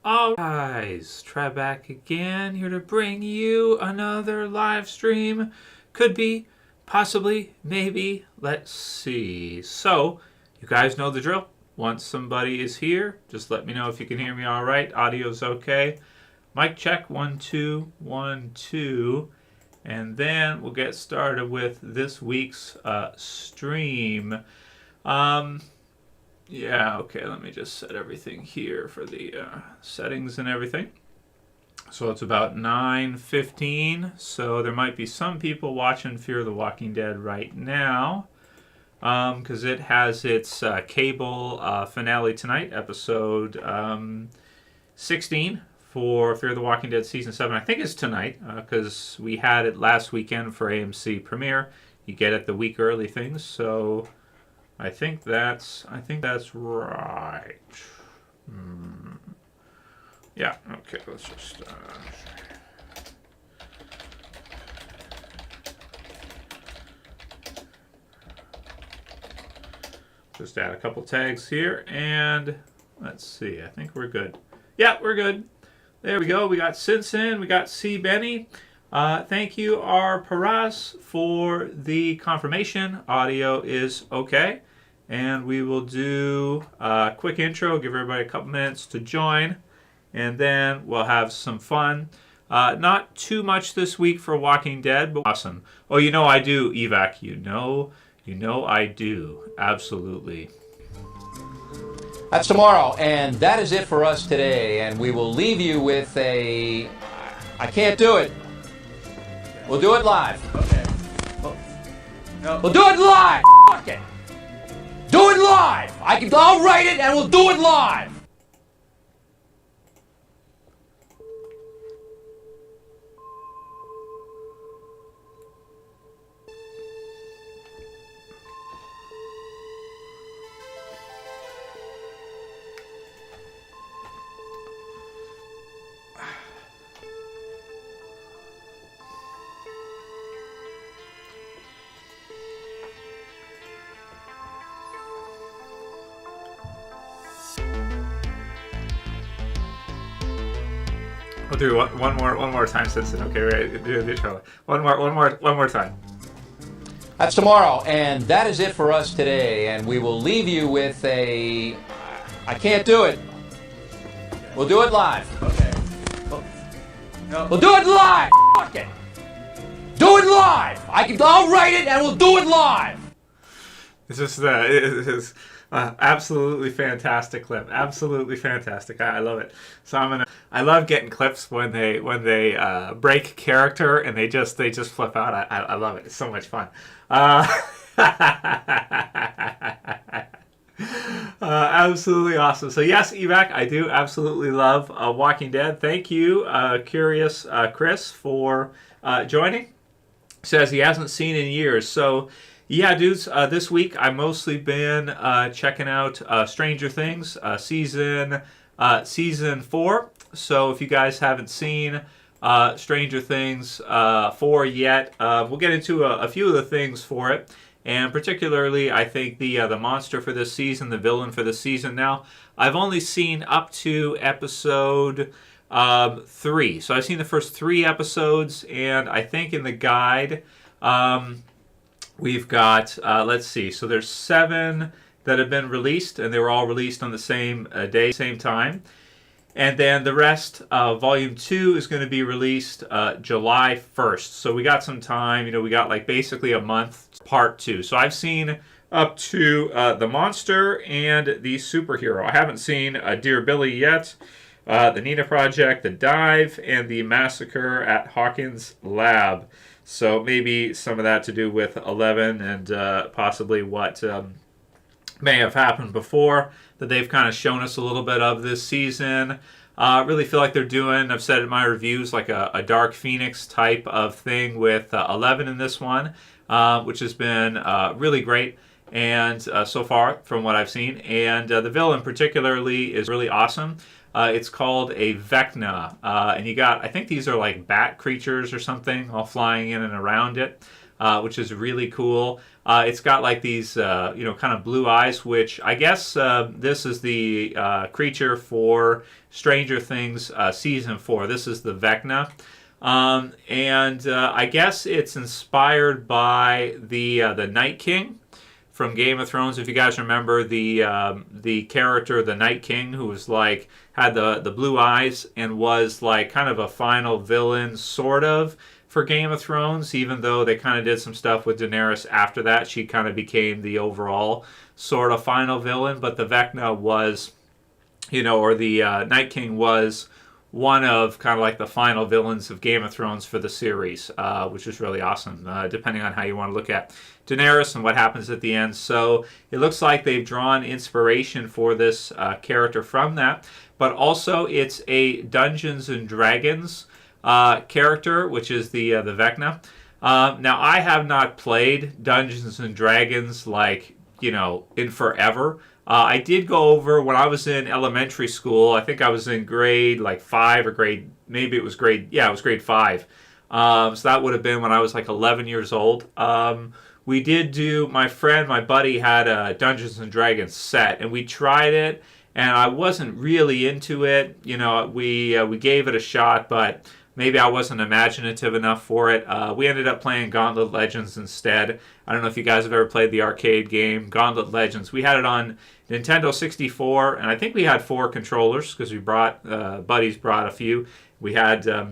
All guys, Trev back again, here to bring you another live stream. Could be, possibly, maybe, let's see. So, you guys know the drill. Once somebody is here, just let me know if you can hear me all right. Audio's okay. Mic check, 1, 2, 1, 2. And then we'll get started with this week's stream. Yeah, okay, let me just set everything here for the settings and everything. So it's about 9:15, so there might be some people watching Fear the Walking Dead right now, because it has its cable finale tonight, episode 16 for Fear the Walking Dead Season 7. I think it's tonight, because we had it last weekend for AMC premiere. You get it the week early things, so... I think that's right. Yeah, okay, let's just add a couple tags here, and let's see, I think we're good. Yeah, we're good. There we go. We got Sinsen, we got C. Benny. Thank you, R. Paras, for the confirmation. Audio is okay. And we will do a quick intro, give everybody a couple minutes to join, and then we'll have some fun. Not too much this week for Walking Dead, but awesome. Oh, you know I do, Evac. You know I do. Absolutely. That's tomorrow, and that is it for us today. And we will leave you with a... I can't do it. We'll do it live. Okay. Well, no. We'll do it live. Fuck it. Do it live! I'll write it and we'll do it live! We'll do one more time, Simpson. Okay, right? Do the intro. One more time. That's tomorrow, and that is it for us today. And we will leave you with a... I can't do it. We'll do it live. Okay. Well, no. We'll do it live. Fuck it. Do it live. I'll write it and we'll do it live. This is absolutely fantastic clip. Absolutely fantastic. I love it. So I love getting clips when they break character and they just flip out. I love it. It's so much fun. Absolutely awesome. So yes, Evac, I do absolutely love Walking Dead. Thank you, Curious Chris, for joining. Says he hasn't seen in years. So yeah, dudes, this week I've mostly been checking out Stranger Things season 4. So if you guys haven't seen Stranger Things 4 yet, we'll get into a few of the things for it. And particularly, I think the monster for this season, the villain for this season. Now, I've only seen up to episode 3. So I've seen the first 3 episodes, and I think in the guide... we've got, let's see, so there's 7 that have been released, and they were all released on the same day, same time. And then the rest, Volume 2 is going to be released July 1st. So we got some time, we got like basically a month, Part 2. So I've seen up to the monster and the superhero. I haven't seen Dear Billy yet, the Nina Project, the Dive, and the Massacre at Hawkins Lab. So maybe some of that to do with 11 and possibly what may have happened before that they've kind of shown us a little bit of this season. Really feel like they're doing, I've said in my reviews, like a Dark Phoenix type of thing with 11 in this one, which has been really great. And so far from what I've seen. And the villain particularly is really awesome. It's called a Vecna, and you got, I think these are like bat creatures or something, all flying in and around it, which is really cool. It's got like these, kind of blue eyes, which I guess this is the creature for Stranger Things season 4. This is the Vecna. And I guess it's inspired by the Night King from Game of Thrones. If you guys remember the character, the Night King, who was like had the blue eyes and was like kind of a final villain, sort of, for Game of Thrones. Even though they kind of did some stuff with Daenerys after that, she kind of became the overall sort of final villain. But the Vecna was, or the Night King was one of kind of like the final villains of Game of Thrones for the series, which is really awesome, depending on how you want to look at Daenerys and what happens at the end. So it looks like they've drawn inspiration for this character from that, but also it's a Dungeons and Dragons character, which is the Vecna. Now, I have not played Dungeons and Dragons in forever. I did go over when I was in elementary school. I think I was in grade 5 or it was grade 5. So that would have been when I was 11 years old. We did my buddy had a Dungeons and Dragons set, and we tried it, and I wasn't really into it. We gave it a shot, but maybe I wasn't imaginative enough for it. We ended up playing Gauntlet Legends instead. I don't know if you guys have ever played the arcade game, Gauntlet Legends. We had it on Nintendo 64, and I think we had 4 controllers because buddies brought a few. We had a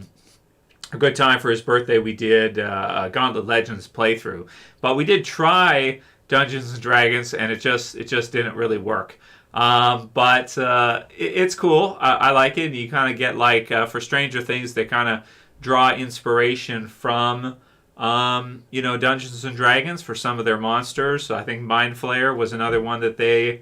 good time for his birthday. We did a Gauntlet Legends playthrough. But we did try Dungeons & Dragons, and it just didn't really work. But it's cool. I like it. You kind of get for Stranger Things, they kind of draw inspiration from Dungeons and Dragons for some of their monsters. So I think Mind Flayer was another one that they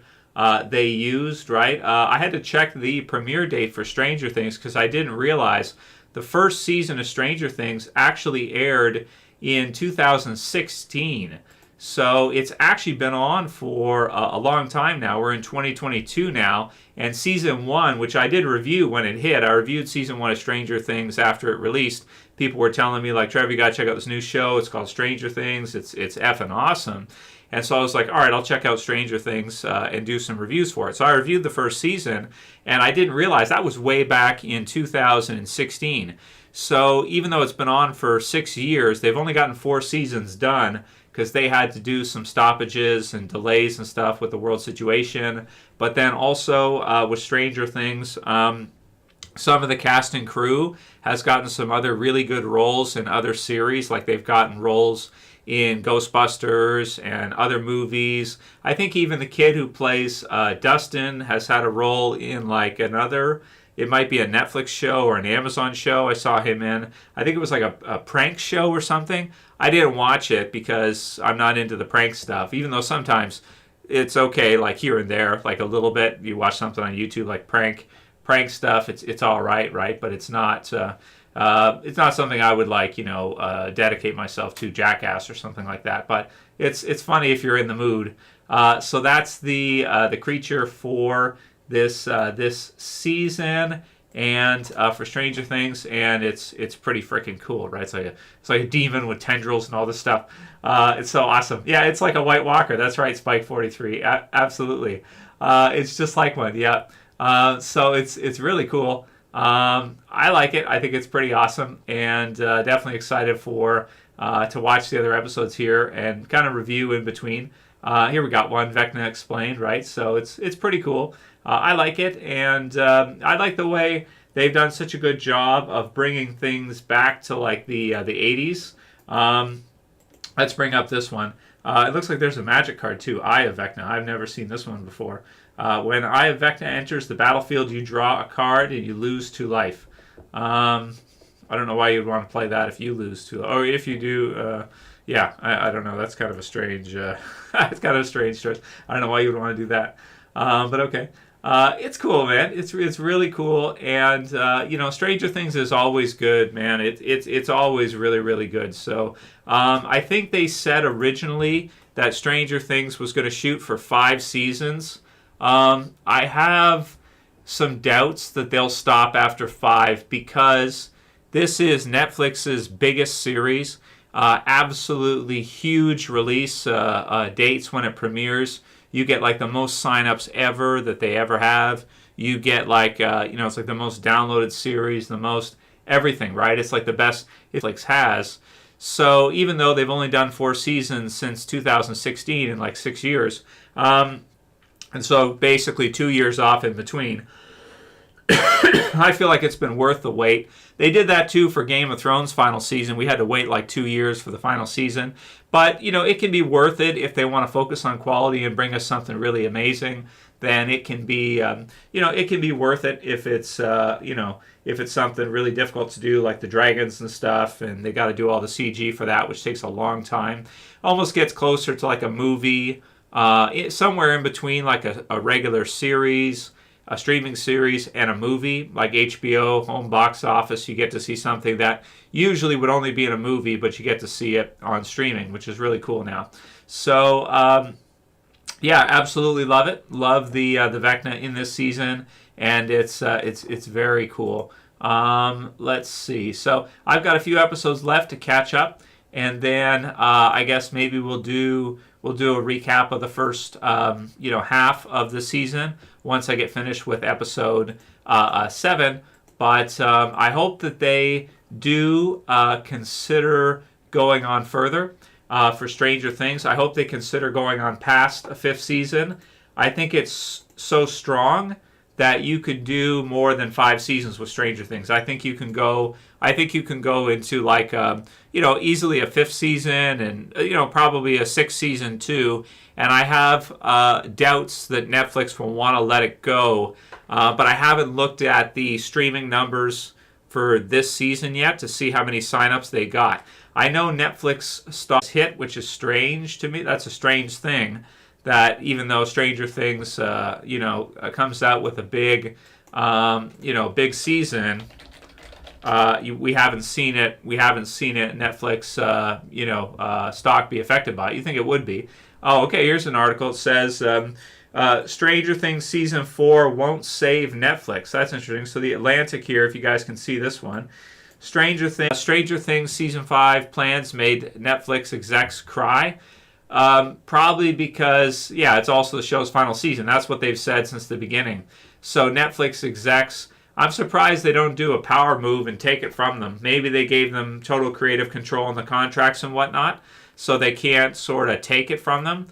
used, right? I had to check the premiere date for Stranger Things because I didn't realize the first season of Stranger Things actually aired in 2016. So it's actually been on for a long time now. We're in 2022 now, and season 1, which I did review when it hit, I reviewed season 1 of Stranger Things after it released. People were telling me Trev, you gotta check out this new show. It's called Stranger Things. It's effing awesome. And so I was like, all right, I'll check out Stranger Things and do some reviews for it. So I reviewed the first season, and I didn't realize that was way back in 2016. So even though it's been on for 6 years, they've only gotten 4 seasons done because they had to do some stoppages and delays and stuff with the world situation. But then also with Stranger Things, some of the cast and crew has gotten some other really good roles in other series. They've gotten roles in Ghostbusters and other movies. I think even the kid who plays Dustin has had a role in another, it might be a Netflix show or an Amazon show I saw him in. I think it was a prank show or something. I didn't watch it because I'm not into the prank stuff, even though sometimes it's okay, here and there, a little bit. You watch something on YouTube prank stuff, it's all right? But it's not something I would dedicate myself to, Jackass or something like that. But it's funny if you're in the mood. So that's the creature for this season and for Stranger Things, and it's pretty freaking cool, right? It's like a demon with tendrils and all this stuff. It's so awesome. Yeah, it's like a White Walker. That's right, Spike 43. Absolutely, it's just like one. Yeah. So it's really cool. I like it. I think it's pretty awesome, and definitely excited to watch the other episodes here and kind of review in between. Here we got one, Vecna Explained, right? So it's pretty cool. I like it, and I like the way they've done such a good job of bringing things back to the 80s. Let's bring up this one. It looks like there's a magic card too, Eye of Vecna. I've never seen this one before. When Eye of Vecna enters the battlefield, you draw a card and you lose 2 life. I don't know why you'd want to play that if you lose 2. Or if you do, I don't know. That's kind of a strange. It's kind of a strange choice. I don't know why you would want to do that. But okay. It's cool, man. It's really cool, and Stranger Things is always good, man. It's always really, really good. So I think they said originally that Stranger Things was going to shoot for 5 seasons. I have some doubts that they'll stop after 5 because this is Netflix's biggest series. Absolutely huge release dates when it premieres. You get like the most signups ever that they ever have. You get like, it's like the most downloaded series, the most everything, right? It's like the best Netflix has. So even though they've only done 4 seasons since 2016 in like 6 years, and so basically 2 years off in between, I feel like it's been worth the wait. They did that too for Game of Thrones final season. We had to wait like 2 years for the final season. But, it can be worth it if they want to focus on quality and bring us something really amazing. Then it can be, it can be worth it if it's, if it's something really difficult to do, like the dragons and stuff, and they got to do all the CG for that, which takes a long time. Almost gets closer to like a movie, somewhere in between like a regular series, a streaming series, and a movie, like HBO, home box office. You get to see something that usually would only be in a movie, but you get to see it on streaming, which is really cool now. So, yeah, absolutely love it. Love the Vecna in this season, and it's very cool. Let's see. So I've got a few episodes left to catch up, and then I guess maybe we'll do a recap of the first half of the season once I get finished with episode 7. But I hope that they do consider going on further for Stranger Things. I hope they consider going on past a 5th season. I think it's so strong that you could do more than 5 seasons with Stranger Things. I think you can go into like easily a 5th season, and probably a 6th season too. And I have doubts that Netflix will want to let it go. But I haven't looked at the streaming numbers for this season yet to see how many signups they got. I know Netflix stars hit, which is strange to me. That's a strange thing, that even though Stranger Things, comes out with a big, big season, we haven't seen it. We haven't seen it. Netflix, stock be affected by it. You think it would be? Oh, okay. Here's an article. It says Stranger Things season 4 won't save Netflix. That's interesting. So the Atlantic here, if you guys can see this one. Stranger Things season 5 plans made Netflix execs cry. Probably because, it's also the show's final season. That's what they've said since the beginning. So Netflix execs, I'm surprised they don't do a power move and take it from them. Maybe they gave them total creative control on the contracts and whatnot, so they can't sort of take it from them.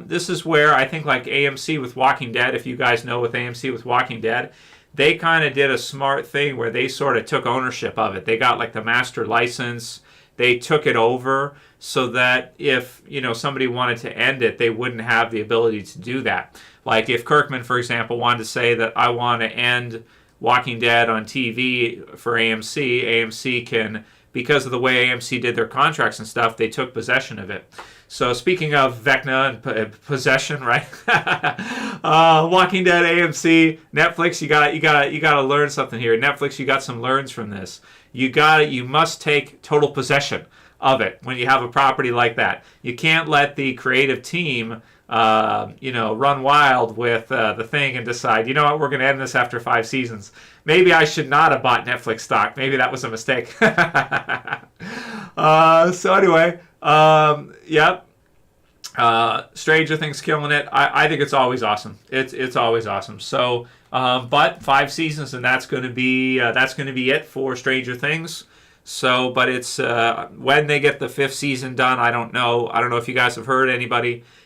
This is where I think like AMC with Walking Dead, if you guys know with AMC with Walking Dead, they kind of did a smart thing where they sort of took ownership of it. They got like the master license. They took it over so that if, somebody wanted to end it, they wouldn't have the ability to do that. Like if Kirkman, for example, wanted to say that I want to end Walking Dead on TV for AMC, AMC can, because of the way AMC did their contracts and stuff, they took possession of it. So speaking of Vecna and possession, right? Walking Dead, AMC, Netflix, you gotta learn something here. Netflix, you got some learns from this. You must take total possession of it when you have a property like that. You can't let the creative team, run wild with the thing and decide, you know what, we're going to end this after 5 seasons. Maybe I should not have bought Netflix stock. Maybe that was a mistake. So anyway, yep. Stranger Things killing it. I think it's always awesome. It's always awesome. So, but 5 seasons, and that's going to be it for Stranger Things. So, but it's when they get the 5th season done. I don't know. I don't know if you guys have heard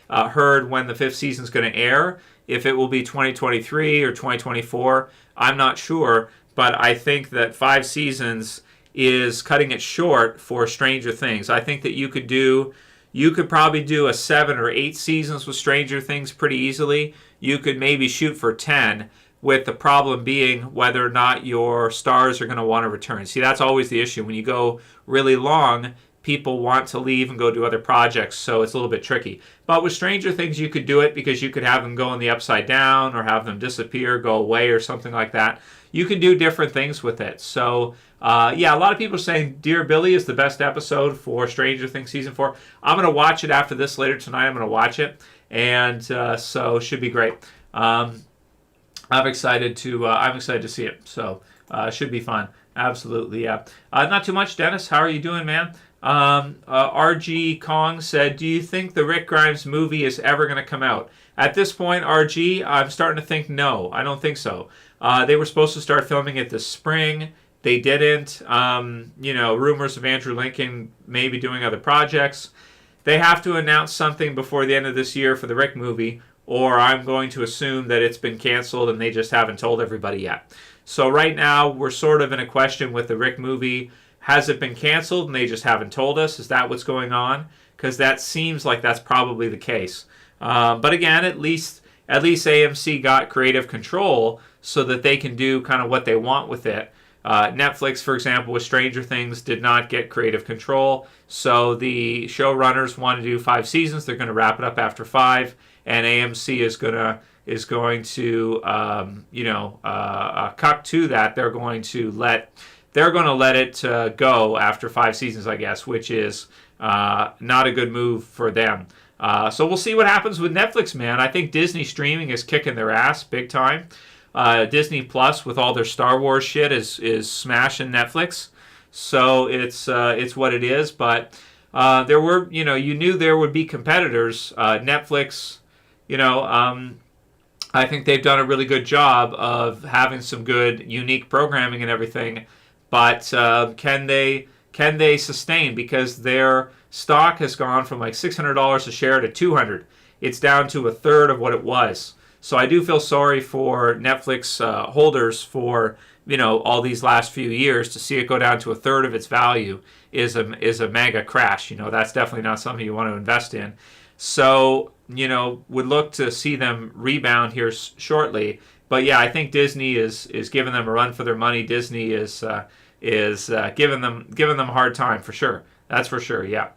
heard when the 5th season is going to air. If it will be 2023 or 2024, I'm not sure. But I think that 5 seasons is cutting it short for Stranger Things. I think that you could probably do a 7 or 8 seasons with Stranger Things pretty easily. You could maybe shoot for 10, with the problem being whether or not your stars are going to want to return. See, that's always the issue. When you go really long, people want to leave and go do other projects, so it's a little bit tricky. But with Stranger Things, you could do it because you could have them go in the upside down or have them disappear, go away, or something like that. You can do different things with it. So, a lot of people are saying Dear Billy is the best episode for Stranger Things Season 4. I'm going to watch it after this later tonight. I'm going to watch it, and so should be great. I'm excited to see it. So should be fun. Absolutely, yeah. Not too much, Dennis. How are you doing, man? RG Kong said, do you think the Rick Grimes movie is ever going to come out? At this point, RG, I'm starting to think no. I don't think so. They were supposed to start filming it this spring. They didn't. Rumors of Andrew Lincoln maybe doing other projects. They have to announce something before the end of this year for the Rick movie, or I'm going to assume that it's been canceled and they just haven't told everybody yet. So right now, we're sort of in a question with the Rick movie. Has it been canceled and they just haven't told us? Is that what's going on? Because that seems like that's probably the case. But again, at least AMC got creative control so that they can do kind of what they want with it. Netflix, for example, with Stranger Things, did not get creative control. So the showrunners want to do 5 seasons. They're going to wrap it up after 5, and AMC is going to cut to that. They're going to let it go after 5 seasons, I guess, which is not a good move for them. So we'll see what happens with Netflix, man. I think Disney streaming is kicking their ass big time. Disney Plus with all their Star Wars shit is smashing Netflix. So it's what it is. But there were, you knew there would be competitors. Netflix, I think they've done a really good job of having some good, unique programming and everything. But can they sustain? Because their stock has gone from like $600 a share to $200. It's down to a third of what it was. So I do feel sorry for Netflix holders for all these last few years. To see it go down to a third of its value is a mega crash. That's definitely not something you want to invest in. So would look to see them rebound here shortly. But yeah, I think Disney is giving them a run for their money. Disney is giving them a hard time for sure. That's for sure. Yeah.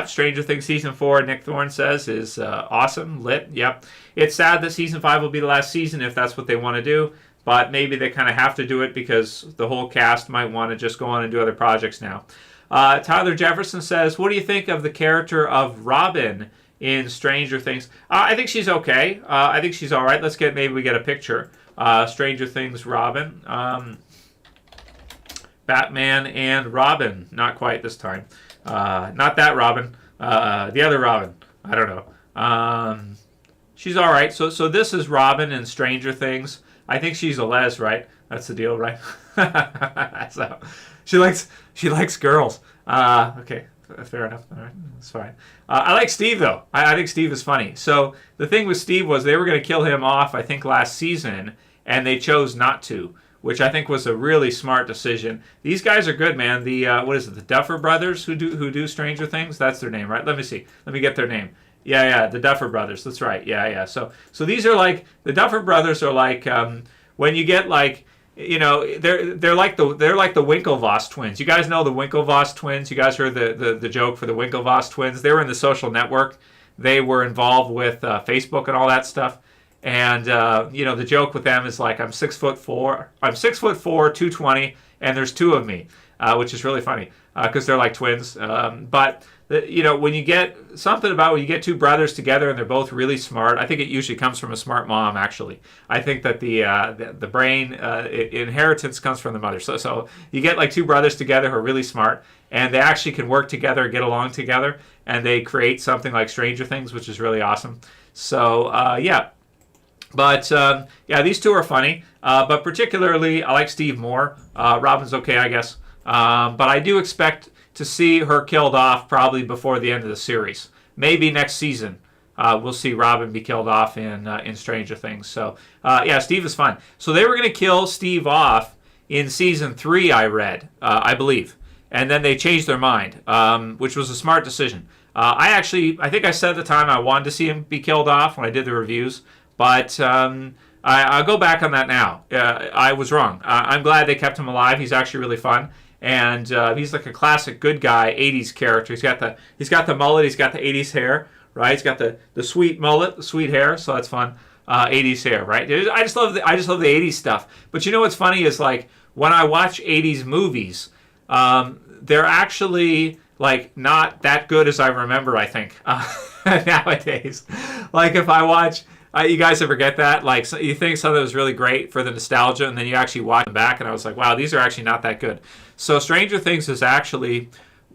Stranger Things season 4, Nick Thorne says, is awesome, lit. Yep. It's sad that season 5 will be the last season if that's what they want to do, but maybe they kind of have to do it because the whole cast might want to just go on and do other projects now. Tyler Jefferson says, what do you think of the character of Robin in Stranger Things? I think she's okay. I think she's all right. Maybe we get a picture. Stranger Things Robin. Batman and Robin. Not quite this time. Not that Robin. The other Robin. I don't know. She's all right. So this is Robin in Stranger Things. I think she's a les, right? That's the deal, right? So she likes girls. Okay, fair enough. All right, that's fine. I like Steve though. I think Steve is funny. So the thing with Steve was they were going to kill him off, I think, last season, and they chose not to, which I think was a really smart decision. These guys are good, man. The what is it? The Duffer Brothers who do Stranger Things. That's their name, right? Let me see. Let me get their name. Yeah, the Duffer Brothers. That's right. Yeah. So these are like the Duffer Brothers are like when you get like they're like the Winklevoss twins. You guys know the Winklevoss twins. You guys heard the joke for the Winklevoss twins. They were in The Social Network. They were involved with Facebook and all that stuff. And the joke with them is like I'm 6'4", 220, and there's 2 of me, which is really funny because they're like twins. But when you get something about when you get 2 brothers together and they're both really smart, I think it usually comes from a smart mom. Actually, I think that the brain inheritance comes from the mother. So you get like 2 brothers together who are really smart, and they actually can work together and get along together, and they create something like Stranger Things, which is really awesome. So yeah. But, these 2 are funny. But particularly, I like Steve more. Robin's okay, I guess. But I do expect to see her killed off probably before the end of the series. Maybe next season we'll see Robin be killed off in Stranger Things. So, Steve is fun. So they were going to kill Steve off in season 3, I read, I believe. And then they changed their mind, which was a smart decision. I think I said at the time I wanted to see him be killed off when I did the reviews. But I'll go back on that now. I was wrong. I'm glad they kept him alive. He's actually really fun, and he's like a classic good guy '80s character. He's got the mullet. He's got the '80s hair, right? He's got the sweet mullet, the sweet hair. So that's fun. '80s hair, right? I just love the '80s stuff. But you know what's funny is like when I watch '80s movies, they're actually like not that good as I remember. I think nowadays, like if I watch. You guys ever get that? Like, so you think something was really great for the nostalgia, and then you actually watch them back, and I was like, wow, these are actually not that good. So Stranger Things is actually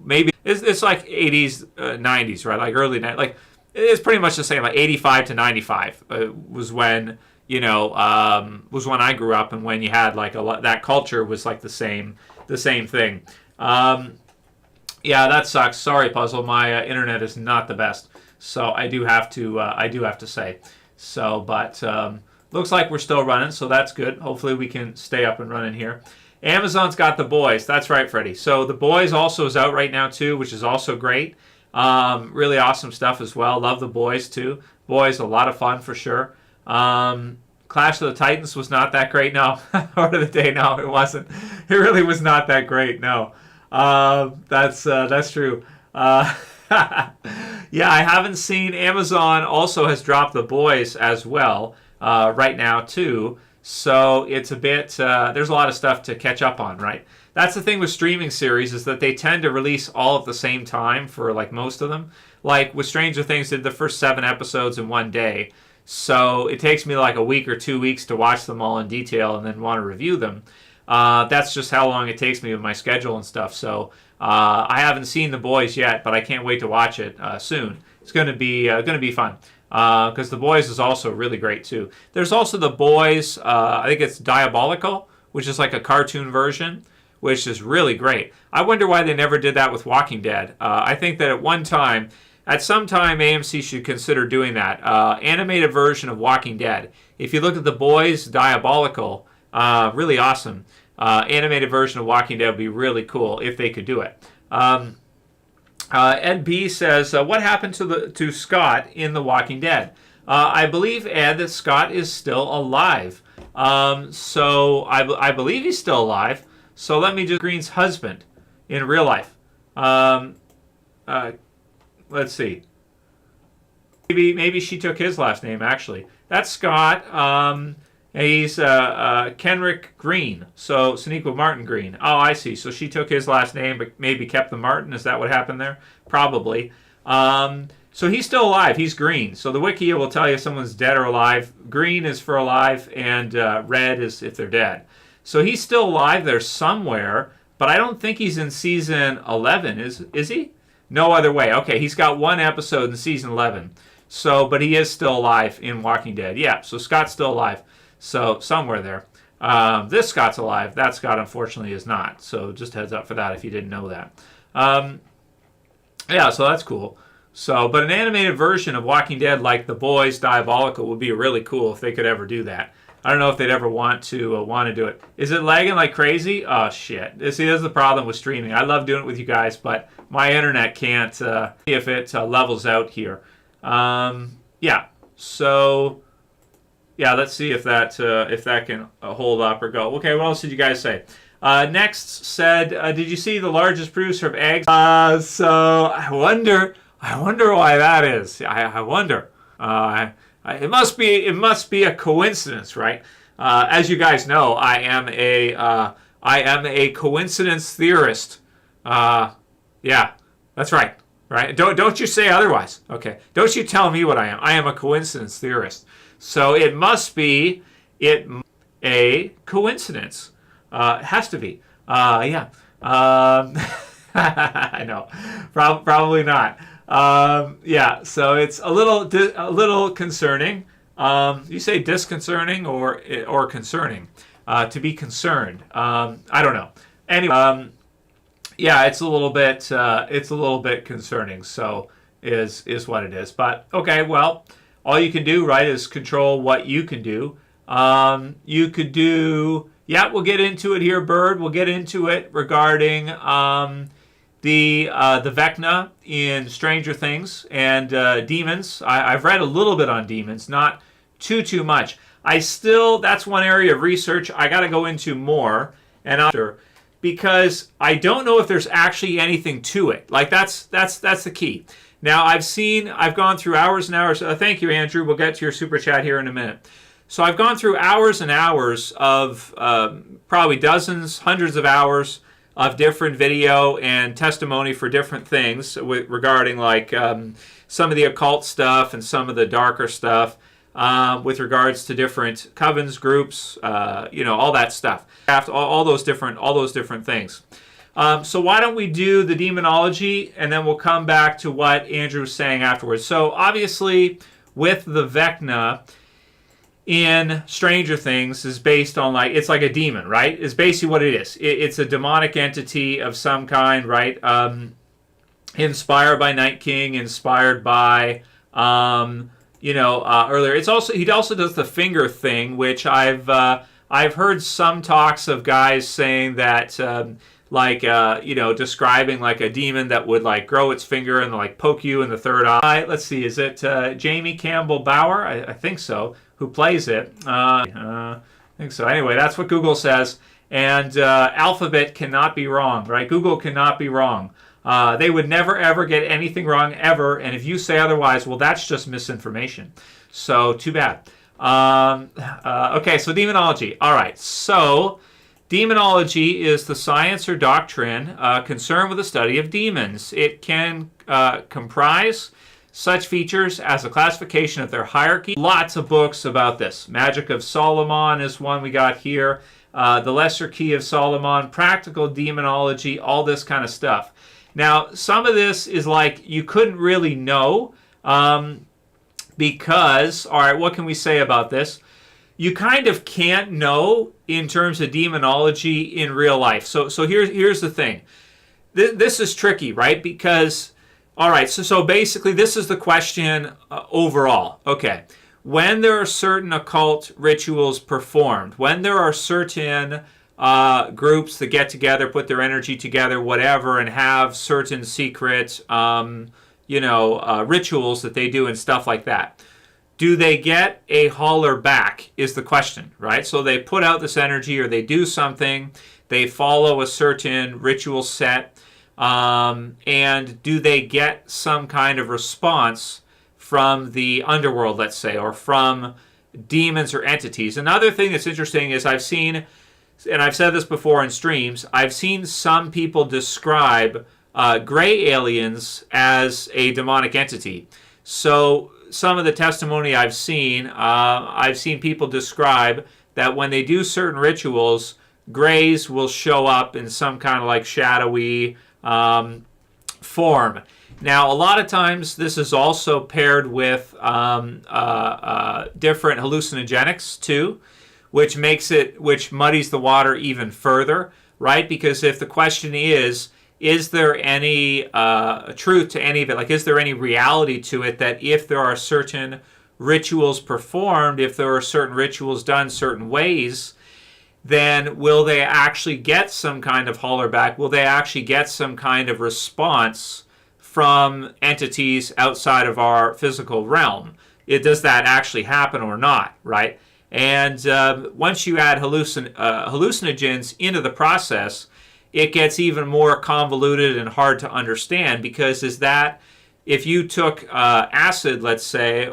maybe it's like 80s, 90s, right? Like early 90s. Like it's pretty much the same. Like 85 to 95 was when was when I grew up, and when you had like that culture was like the same thing. Yeah, that sucks. Sorry, Puzzle. My internet is not the best, so I do have to say. So, but looks like we're still running, so that's good. Hopefully, we can stay up and running here. Amazon's got The Boys. That's right, Freddie. So The Boys also is out right now too, which is also great. Really awesome stuff as well. Love The Boys too. Boys, a lot of fun for sure. Clash of the Titans was not that great. No, Order of the Day. No, it wasn't. It really was not that great. No. That's true. Yeah, I haven't seen. Amazon also has dropped The Boys as well right now too. So it's a bit. There's a lot of stuff to catch up on, right? That's the thing with streaming series, is that they tend to release all at the same time for like most of them. Like with Stranger Things, did the first 7 episodes in one day. So it takes me like a week or 2 weeks to watch them all in detail and then want to review them. That's just how long it takes me with my schedule and stuff. So I haven't seen The Boys yet, but I can't wait to watch it soon. It's going to be fun because The Boys is also really great too. There's also The Boys. I think it's Diabolical, which is like a cartoon version, which is really great. I wonder why they never did that with Walking Dead. I think that at some time, AMC should consider doing that. Animated version of Walking Dead. If you look at The Boys, Diabolical, really awesome. Animated version of Walking Dead would be really cool if they could do it. Ed B says, what happened to Scott in The Walking Dead? I believe, Ed, that Scott is still alive. So I believe he's still alive. So let me just Green's husband in real life. Let's see. Maybe she took his last name, actually. That's Scott. He's Kenrick Green. So Sonequa Martin Green. Oh, I see. So she took his last name, but maybe kept the Martin. Is that what happened there? Probably. So he's still alive. He's green. So the wiki will tell you if someone's dead or alive. Green is for alive, and red is if they're dead. So he's still alive there somewhere, but I don't think he's in season 11. Is he? No other way. Okay, he's got 1 episode in season 11. So, but he is still alive in Walking Dead. Yeah, so Scott's still alive. So, somewhere there. This Scott's alive. That Scott, unfortunately, is not. So, just heads up for that if you didn't know that. Yeah, so that's cool. So, but an animated version of Walking Dead like The Boys, Diabolical would be really cool if they could ever do that. I don't know if they'd ever want to do it. Is it lagging like crazy? Oh, shit. See, this is the problem with streaming. I love doing it with you guys, but my internet can't see if it levels out here. Yeah. So, yeah, let's see if that can hold up or go. Okay, what else did you guys say? Next said, did you see the largest producer of eggs? So I wonder why that is. I wonder. It must be a coincidence, right? As you guys know, I am a coincidence theorist. Yeah, that's right. Right? Don't you say otherwise. Okay. Don't you tell me what I am. I am a coincidence theorist. So it must be a coincidence. It has to be. Yeah. I know. Probably not. Yeah. So it's a little concerning. You say disconcerting or concerning? To be concerned. I don't know. Anyway. Yeah, it's a little bit concerning. So is what it is. But okay, well, all you can do, right, is control what you can do. You could do. Yeah, we'll get into it here, Bird. We'll get into it regarding the Vecna in Stranger Things and demons. I've read a little bit on demons, not too much. That's one area of research I got to go into more, and because I don't know if there's actually anything to it. Like that's the key. Now I've gone through hours and hours. Thank you, Andrew. We'll get to your super chat here in a minute. So I've gone through hours and hours of probably dozens, hundreds of hours of different video and testimony for different things regarding like some of the occult stuff and some of the darker stuff with regards to different covens, groups, all that stuff. All those different things. So why don't we do the demonology, and then we'll come back to what Andrew was saying afterwards. So obviously, with the Vecna in Stranger Things is based on it's like a demon, right? It's basically what it is. It's a demonic entity of some kind, right? Inspired by Night King, inspired by earlier. It's also he also does the finger thing, which I've heard some talks of guys saying that describing like a demon that would like grow its finger and like poke you in the third eye. Let's see, is it Jamie Campbell Bower? I think so. Who plays it? I think so. Anyway, that's what Google says, and Alphabet cannot be wrong, right? Google cannot be wrong. They would never ever get anything wrong ever, and if you say otherwise, well, that's just misinformation. So too bad. Okay, so demonology. All right, so demonology is the science or doctrine concerned with the study of demons. It can comprise such features as a classification of their hierarchy. Lots of books about this. Magic of Solomon is one we got here. The Lesser Key of Solomon, Practical Demonology, all this kind of stuff. Now, some of this is like you couldn't really know because, all right, what can we say about this? You kind of can't know in terms of demonology in real life. So here's the thing. This is tricky, right? Because, all right, so basically this is the question overall. Okay, when there are certain occult rituals performed, when there are certain groups that get together, put their energy together, whatever, and have certain secret, rituals that they do and stuff like that. Do they get a holler back is the question, right? So they put out this energy or they do something, they follow a certain ritual set, and do they get some kind of response from the underworld, let's say, or from demons or entities? Another thing that's interesting is I've seen, and I've said this before in streams, I've seen some people describe gray aliens as a demonic entity. So some of the testimony I've seen people describe that when they do certain rituals, grays will show up in some kind of like shadowy form. Now, a lot of times this is also paired with different hallucinogenics too, which muddies the water even further, right? Because if the question is there any truth to any of it? Like, is there any reality to it that if there are certain rituals performed, if there are certain rituals done certain ways, then will they actually get some kind of holler back? Will they actually get some kind of response from entities outside of our physical realm? Does that actually happen or not, right? And once you add hallucinogens into the process, it gets even more convoluted and hard to understand, because if you took acid, let's say,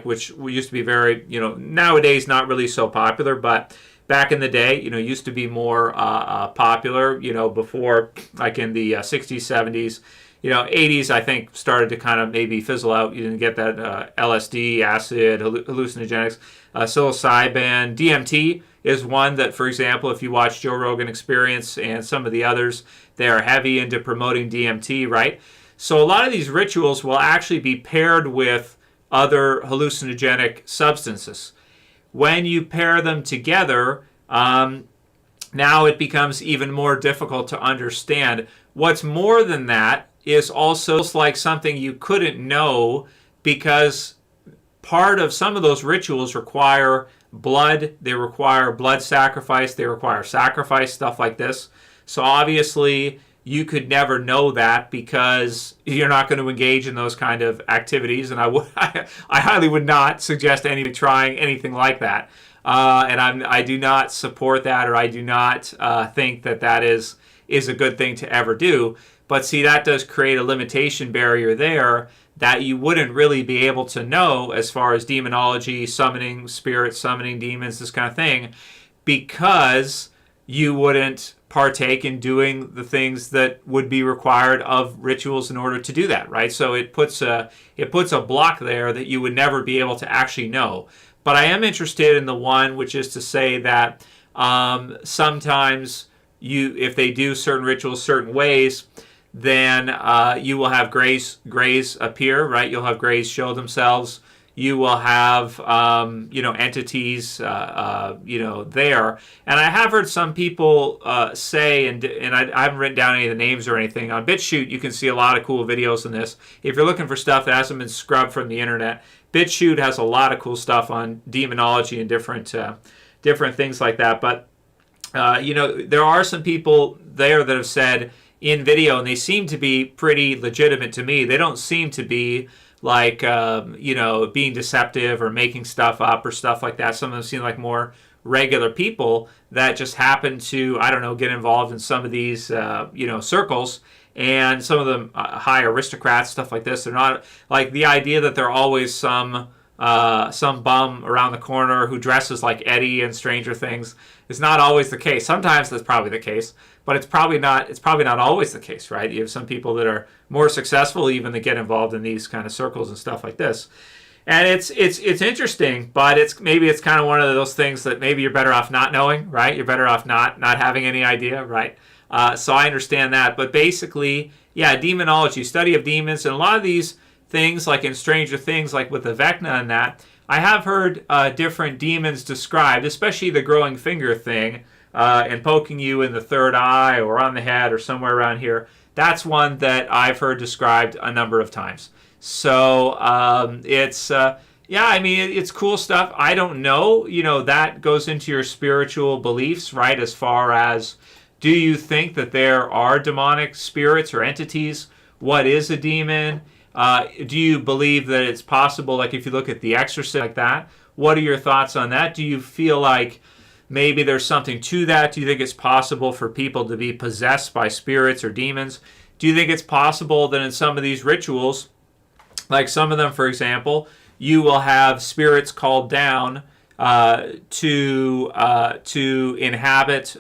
which used to be very, nowadays not really so popular, but back in the day, used to be more popular, before, like in the 60s, 70s, 80s, I think, started to kind of maybe fizzle out. You didn't get that LSD, acid, hallucinogenics, psilocybin, DMT is one that, for example, if you watch Joe Rogan Experience and some of the others, they are heavy into promoting DMT, right? So a lot of these rituals will actually be paired with other hallucinogenic substances. When you pair them together, now it becomes even more difficult to understand. What's more than that is also like something you couldn't know, because part of some of those rituals require blood, they require blood sacrifice, they require sacrifice, stuff like this. So obviously you could never know that, because you're not going to engage in those kind of activities, and I highly would not suggest anybody trying anything like that. And I do not support that, or I do not think that is a good thing to ever do. But see, that does create a limitation barrier there that you wouldn't really be able to know as far as demonology, summoning spirits, summoning demons, this kind of thing, because you wouldn't partake in doing the things that would be required of rituals in order to do that, right? So it puts a block there that you would never be able to actually know. But I am interested in the one which is to say that sometimes if they do certain rituals certain ways, then you will have grays appear, right? You'll have grays show themselves. You will have, entities, there. And I have heard some people say, and I haven't written down any of the names or anything. On BitChute, you can see a lot of cool videos on this. If you're looking for stuff that hasn't been scrubbed from the internet, BitChute has a lot of cool stuff on demonology and different things like that. But, there are some people there that have said in video, and they seem to be pretty legitimate to me. They don't seem to be like, being deceptive or making stuff up or stuff like that. Some of them seem like more regular people that just happen to, I don't know, get involved in some of these, circles. And some of them high aristocrats, stuff like this. They're not, like, the idea that they're always some bum around the corner who dresses like Eddie in Stranger Things is not always the case. Sometimes that's probably the case, but it's probably not always the case, right? You have some people that are more successful even that get involved in these kind of circles and stuff like this. And it's interesting, but it's kind of one of those things that maybe you're better off not knowing, right? You're better off not having any idea, right? So I understand that, but basically, yeah, demonology, study of demons, and a lot of these things, like in Stranger Things, like with the Vecna and that, I have heard different demons described, especially the growing finger thing, and poking you in the third eye or on the head or somewhere around here. That's one that I've heard described a number of times. So it's cool stuff. I don't know, that goes into your spiritual beliefs, right? As far as, do you think that there are demonic spirits or entities? What is a demon? Do you believe that it's possible, like if you look at The Exorcist like that, what are your thoughts on that? Do you feel like maybe there's something to that? Do you think it's possible for people to be possessed by spirits or demons? Do you think it's possible that in some of these rituals, like some of them, for example, you will have spirits called down to inhabit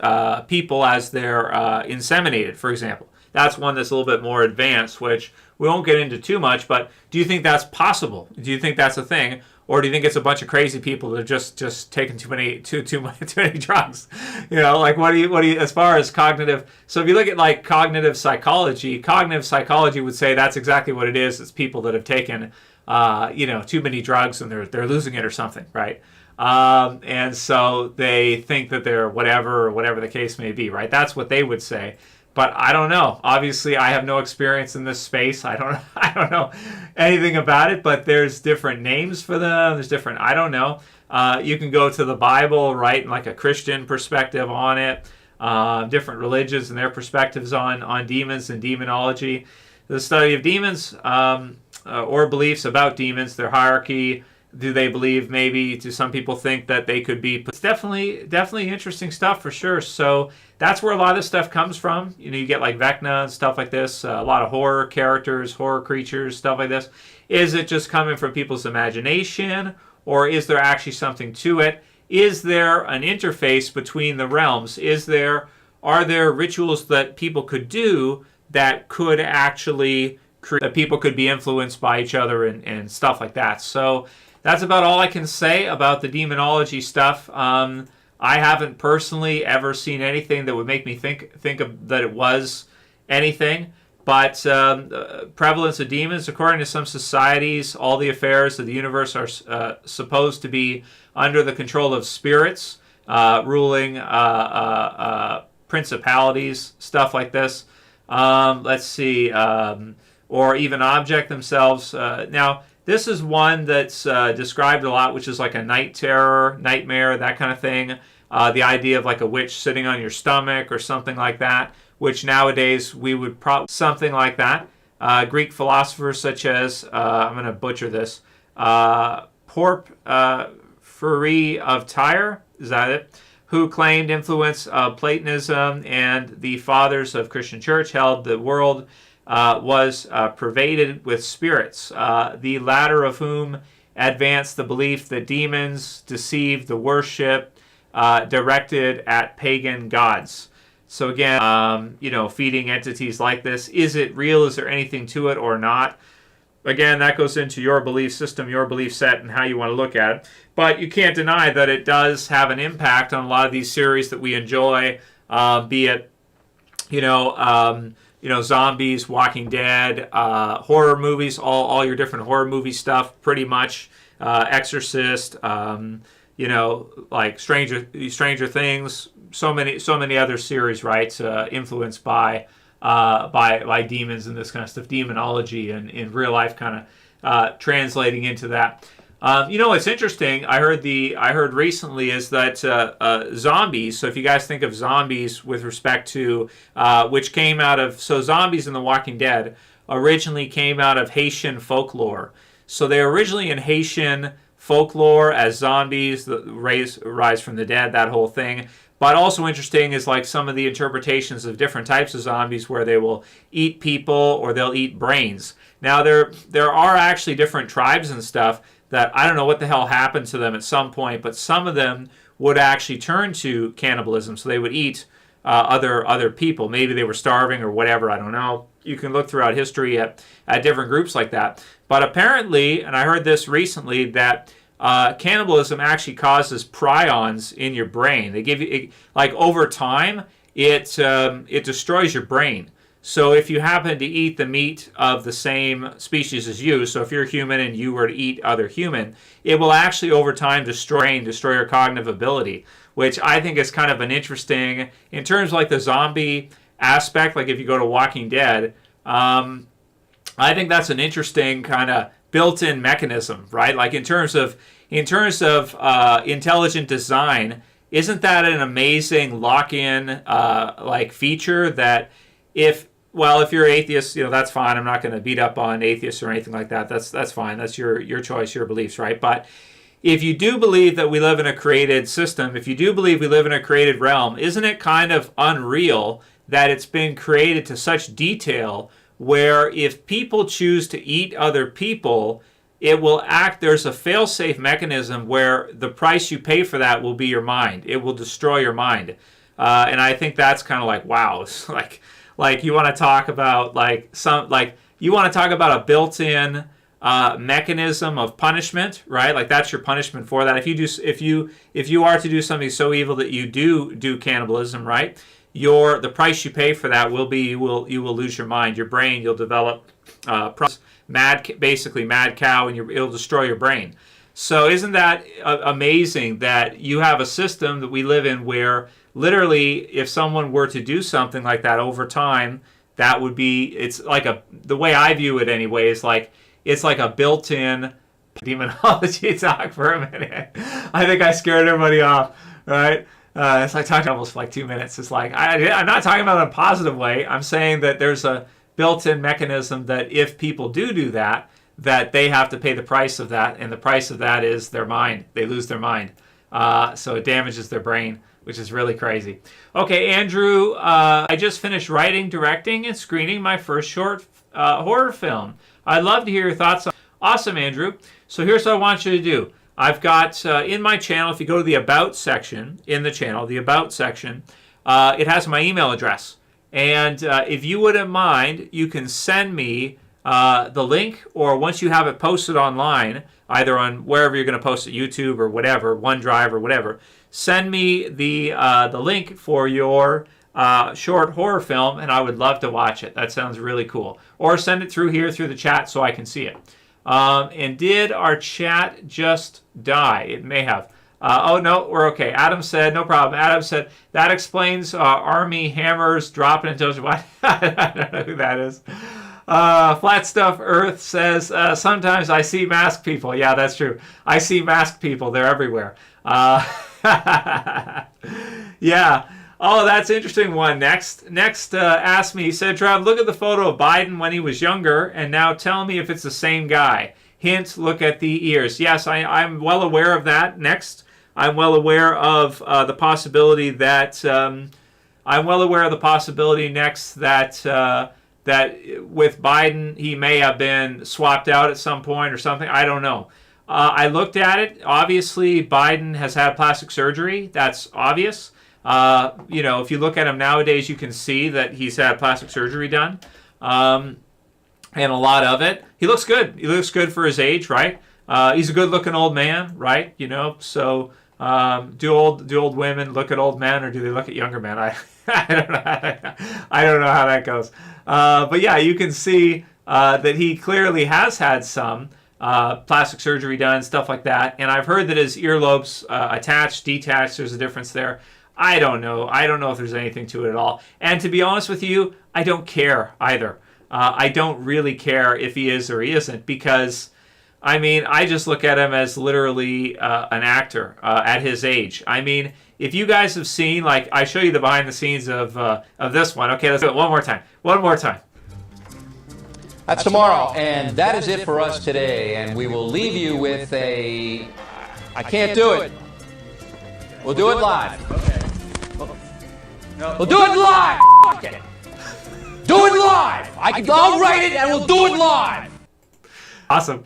people as they're inseminated, for example? That's one that's a little bit more advanced, which we won't get into too much, but do you think that's possible? Do you think that's a thing? Or do you think it's a bunch of crazy people that are just taking too many drugs? Like what do you as far as cognitive? So if you look at like cognitive psychology would say that's exactly what it is. It's people that have taken too many drugs and they're losing it or something, right? And so they think that they're whatever the case may be, right? That's what they would say. But I don't know. Obviously, I have no experience in this space. I don't know anything about it. But there's different names for them. There's different. I don't know. You can go to the Bible, right, and like a Christian perspective on it. Different religions and their perspectives on demons and demonology. The study of demons or beliefs about demons, their hierarchy. Do they believe, maybe, do some people think that they could be? It's definitely interesting stuff for sure. So that's where a lot of this stuff comes from. You get like Vecna and stuff like this, a lot of horror characters, horror creatures, stuff like this. Is it just coming from people's imagination, or is there actually something to it? Is there an interface between the realms? Are there rituals that people could do that could actually that people could be influenced by each other and stuff like that? So that's about all I can say about the demonology stuff. I haven't personally ever seen anything that would make me think that it was anything. But prevalence of demons, according to some societies, all the affairs of the universe are supposed to be under the control of spirits, ruling principalities, stuff like this. Let's see, or even object themselves. Now, this is one that's described a lot, which is like a night terror, nightmare, that kind of thing. The idea of like a witch sitting on your stomach or something like that, which nowadays we would probably, something like that. Greek philosophers such as, I'm going to butcher this, Porphyry of Tyre, is that it? Who claimed influence of Platonism, and the fathers of Christian church held the world was pervaded with spirits, the latter of whom advanced the belief that demons deceived the worship directed at pagan gods. So again, feeding entities like this, is it real? Is there anything to it or not? Again, that goes into your belief system, your belief set, and how you want to look at it. But you can't deny that it does have an impact on a lot of these series that we enjoy, be it Zombies, Walking Dead, horror movies, all your different horror movie stuff, pretty much. Exorcist, like Stranger Things, so many other series, right? Influenced by demons and this kind of stuff, demonology, and in real life, kind of translating into that. What's interesting, I heard recently is that zombies, so if you guys think of zombies with respect to, which came out of, so zombies in The Walking Dead originally came out of Haitian folklore. So they were originally in Haitian folklore as zombies, the rise from the dead, that whole thing. But also interesting is like some of the interpretations of different types of zombies where they will eat people or they'll eat brains. Now there are actually different tribes and stuff that I don't know what the hell happened to them at some point, but some of them would actually turn to cannibalism, so they would eat other people. Maybe they were starving or whatever, I don't know. You can look throughout history at different groups like that. But apparently, and I heard this recently, that cannibalism actually causes prions in your brain. They give you, like over time, it destroys your brain. So if you happen to eat the meat of the same species as you, so if you're human and you were to eat other human, it will actually over time destroy your cognitive ability, which I think is kind of an interesting, in terms of like the zombie aspect, like if you go to Walking Dead, I think that's an interesting kind of built-in mechanism, right? Like in terms of intelligent design, isn't that an amazing lock-in like feature that if you're atheist, that's fine. I'm not going to beat up on atheists or anything like that. That's fine. That's your choice, your beliefs, right? But if you do believe that we live in a created system, if you do believe we live in a created realm, isn't it kind of unreal that it's been created to such detail where if people choose to eat other people, it will act, there's a fail-safe mechanism where the price you pay for that will be your mind. It will destroy your mind. And I think that's kind of like, wow. It's like you want to talk about you want to talk about a built-in mechanism of punishment, right? Like that's your punishment for that. If you are to do something so evil that you do cannibalism, right? The price you pay for that will be you will lose your mind, your brain. You'll develop basically mad cow, and it'll destroy your brain. So isn't that amazing that you have a system that we live in where literally if someone were to do something like that over time, that would be, it's like the way I view it anyway, is like it's like a built-in demonology talk for a minute. I think I scared everybody off, right? It's like talking almost for like 2 minutes. It's like I'm not talking about it in a positive way. I'm saying that there's a built-in mechanism that if people do that they have to pay the price of that, and the price of that is their mind. They lose their mind. So it damages their brain, which is really crazy. Okay, Andrew, I just finished writing, directing, and screening my first short horror film. I'd love to hear your thoughts on. Awesome, Andrew. So here's what I want you to do. I've got in my channel, if you go to the About section in the channel, the About section, it has my email address. And if you wouldn't mind, you can send me the link, or once you have it posted online, either on wherever you're going to post it, YouTube or whatever, OneDrive or whatever, send me the link for your short horror film, and I would love to watch it. That sounds really cool. Or send it through the chat so I can see it. And did our chat just die? It may have. Oh, no, we're okay. Adam said, no problem. Adam said, that explains Army Hammers dropping into what? I don't know who that is. Flat Stuff Earth says, sometimes I see masked people. Yeah, that's true. I see masked people. They're everywhere. Yeah. Oh, that's an interesting one. Next asked me, he said, Trev, look at the photo of Biden when he was younger, and now tell me if it's the same guy. Hint, look at the ears. Yes, I'm well aware of that. Next, I'm well aware of the possibility that that with Biden, he may have been swapped out at some point or something. I don't know. I looked at it. Obviously, Biden has had plastic surgery. That's obvious. If you look at him nowadays, you can see that he's had plastic surgery done. And a lot of it. He looks good. He looks good for his age, right? He's a good-looking old man, right? So Do old women look at old men, or do they look at younger men? I don't know. I don't know how that goes. But yeah, you can see that he clearly has had some plastic surgery done, stuff like that. And I've heard that his earlobes attached, detached. There's a difference there. I don't know. I don't know if there's anything to it at all. And to be honest with you, I don't care either. I don't really care if he is or he isn't, because I mean, I just look at him as literally an actor at his age. I mean, if you guys have seen, like, I show you the behind the scenes of this one. Okay, let's do it one more time. One more time. That's tomorrow, and that is it for us today. And we will leave you with a... I can't do it. We'll do it live. Okay. No. We'll do it live. Fuck it. Do it live. I'll write it, and we'll do it live. Awesome.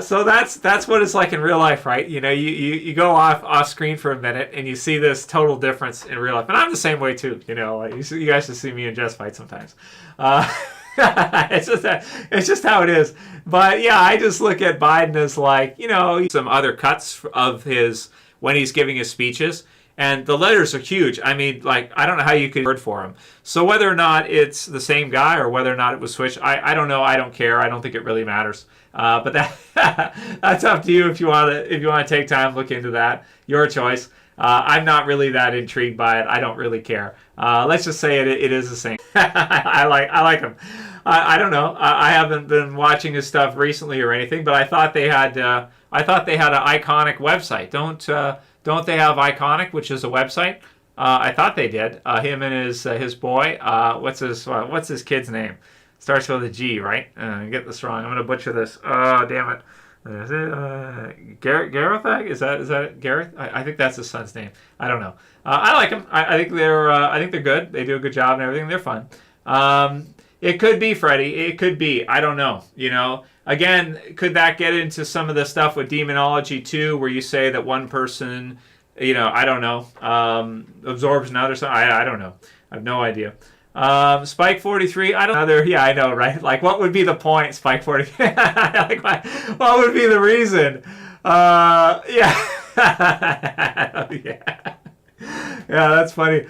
So that's what it's like in real life, right? You know, you go off screen for a minute and you see this total difference in real life. And I'm the same way too. You know, you guys just see me and Jess fight sometimes. It's just how it is. But yeah, I just look at Biden as like, you know, some other cuts of his when he's giving his speeches. And the letters are huge. I mean, like, I don't know how you could word for him. So whether or not it's the same guy or whether or not it was switched, I don't know. I don't care. I don't think it really matters. But that's up to you if you want to take time, look into that. Your choice. I'm not really that intrigued by it. I don't really care. Let's just say it is the same. I like him. I don't know. I haven't been watching his stuff recently or anything, but I thought they had an iconic website. Don't they have Iconic, which is a website? I thought they did. Him and his boy. What's his kid's name? Starts with a G, right? Get this wrong. I'm gonna butcher this. Oh, damn it. Is it Gareth? Is that it? Gareth? I think that's his son's name. I don't know. I like them. I think they're good. They do a good job and everything. They're fun. It could be Freddie. It could be. I don't know. You know. Again, could that get into some of the stuff with Demonology too, where you say that one person, you know, I don't know, absorbs another? Something. I don't know. I have no idea. Spike 43. I don't know. Yeah, I know, right? Like, what would be the point, Spike 43? Like, what would be the reason? Yeah. Yeah. Yeah, that's funny.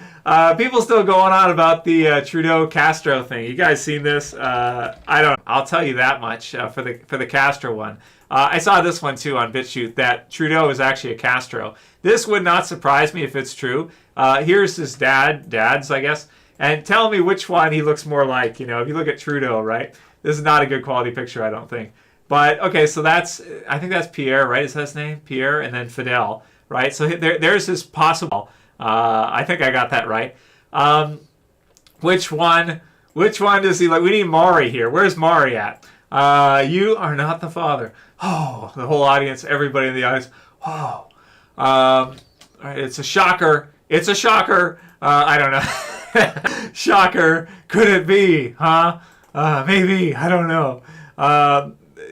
People still going on about the Trudeau Castro thing. You guys seen this? I'll tell you that much for the Castro one. I saw this one too on BitChute that Trudeau is actually a Castro. This would not surprise me if it's true. Here's his dad's, I guess, and tell me which one he looks more like. You know, if you look at Trudeau, right? This is not a good quality picture, I don't think. But okay, so I think that's Pierre, right? Is that his name? Pierre, and then Fidel, right? So there's his possible. I think I got that right. Which one does he like? We need Maury here. Where's Maury at? You are not the father. Oh, the whole audience, everybody in the audience. Oh, all right, it's a shocker. It's a shocker. I don't know. Shocker. Could it be? Huh? Maybe. I don't know.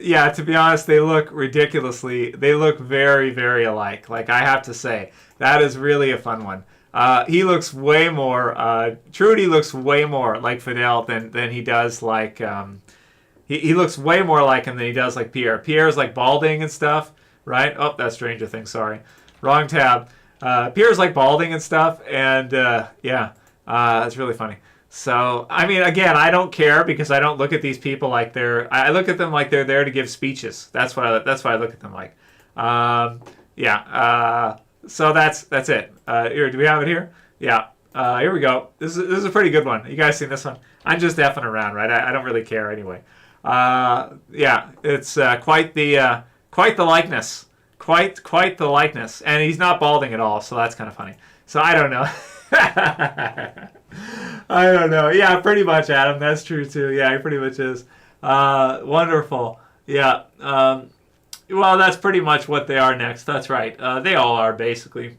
Yeah, to be honest, they look they look very, very alike. Like, I have to say, that is really a fun one. He looks way more, Trudy looks way more like Fidel than he does like, he looks way more like him than he does like Pierre. Pierre's like balding and stuff, right? Oh, that's Stranger Things, sorry. Wrong tab. Pierre's like balding and stuff, and yeah, that's really funny. So, I mean, again, I don't care because I don't look at these people like I look at them like they're there to give speeches. That's why I look at them like. Yeah. So that's it. Here, do we have it here? Yeah. Here we go. This is a pretty good one. You guys seen this one? I'm just effing around, right? I don't really care anyway. Yeah, it's quite the likeness. Quite the likeness, and he's not balding at all, so that's kind of funny. So I don't know. I don't know. Yeah, pretty much, Adam. That's true too. Yeah, he pretty much is. Wonderful. Yeah. Well, that's pretty much what they are next. That's right. They all are basically.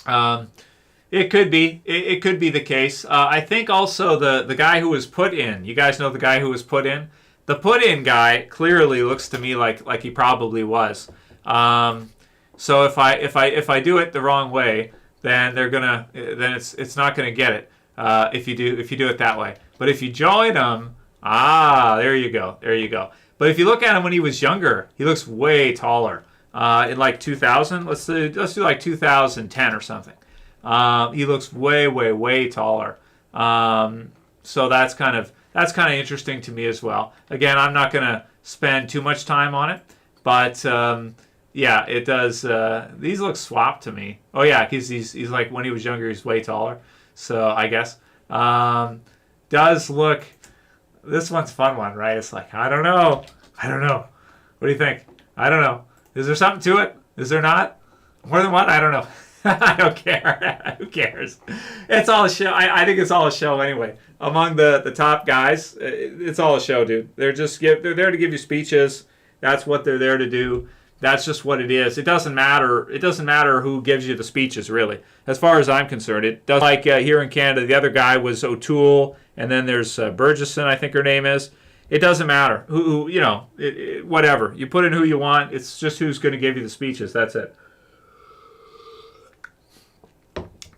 It could be. It could be the case. I think also the guy who was put in. You guys know the guy who was put in. The put in guy clearly looks to me like he probably was. So if I do it the wrong way, then it's not gonna get it. If you do it that way. But if you join them, there you go. But if you look at him when he was younger, he looks way taller. in like 2000. Let's do like 2010 or something. He looks way, way, way taller. So that's kind of interesting to me as well. Again, I'm not going to spend too much time on it, but yeah, it does. These look swapped to me. Oh yeah, he's like when he was younger, he's way taller. So I guess does look. This one's a fun one, right? It's like I don't know. What do you think? I don't know. Is there something to it? Is there not? More than one? I don't know. I don't care. Who cares? It's all a show. I think it's all a show anyway. Among the top guys, it's all a show, dude. They're there to give you speeches. That's what they're there to do. That's just what it is. It doesn't matter. It doesn't matter who gives you the speeches, really. As far as I'm concerned, it does. Like here in Canada, the other guy was O'Toole, and then there's Burgesson, I think her name is. It doesn't matter who whatever you put in who you want. It's just who's going to give you the speeches. That's it.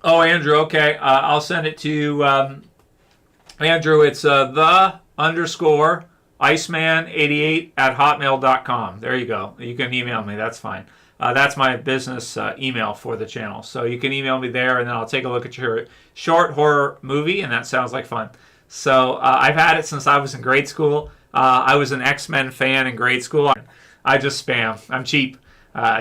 Oh, Andrew, okay. I'll send it to Andrew. It's the_Iceman88@hotmail.com. There you go. You can email me. That's fine. That's my business email for the channel. So you can email me there, and then I'll take a look at your short horror movie, and that sounds like fun. So I've had it since I was in grade school. I was an X-Men fan in grade school. I just spam. I'm cheap.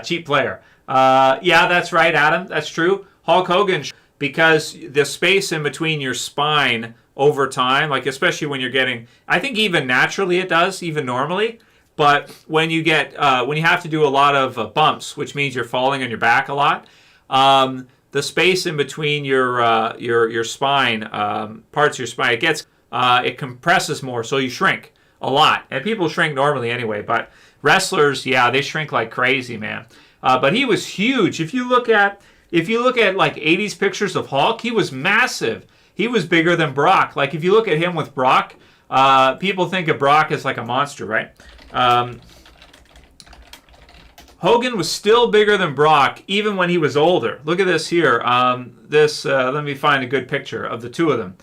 Cheap player. Yeah, that's right, Adam. That's true. Hulk Hogan, because the space in between your spine over time, like especially when you're getting, I think even naturally it does, even normally, but when you get, when you have to do a lot of bumps, which means you're falling on your back a lot, the space in between your spine, parts of your spine, it compresses more, so you shrink a lot, and people shrink normally anyway, but wrestlers, yeah, they shrink like crazy, man. But he was huge. If you look at like 80s pictures of Hulk, he was massive. He was bigger than Brock. Like if you look at him with Brock, people think of Brock as like a monster, right? Hogan was still bigger than Brock even when he was older. Look at this here. Let me find a good picture of the two of them.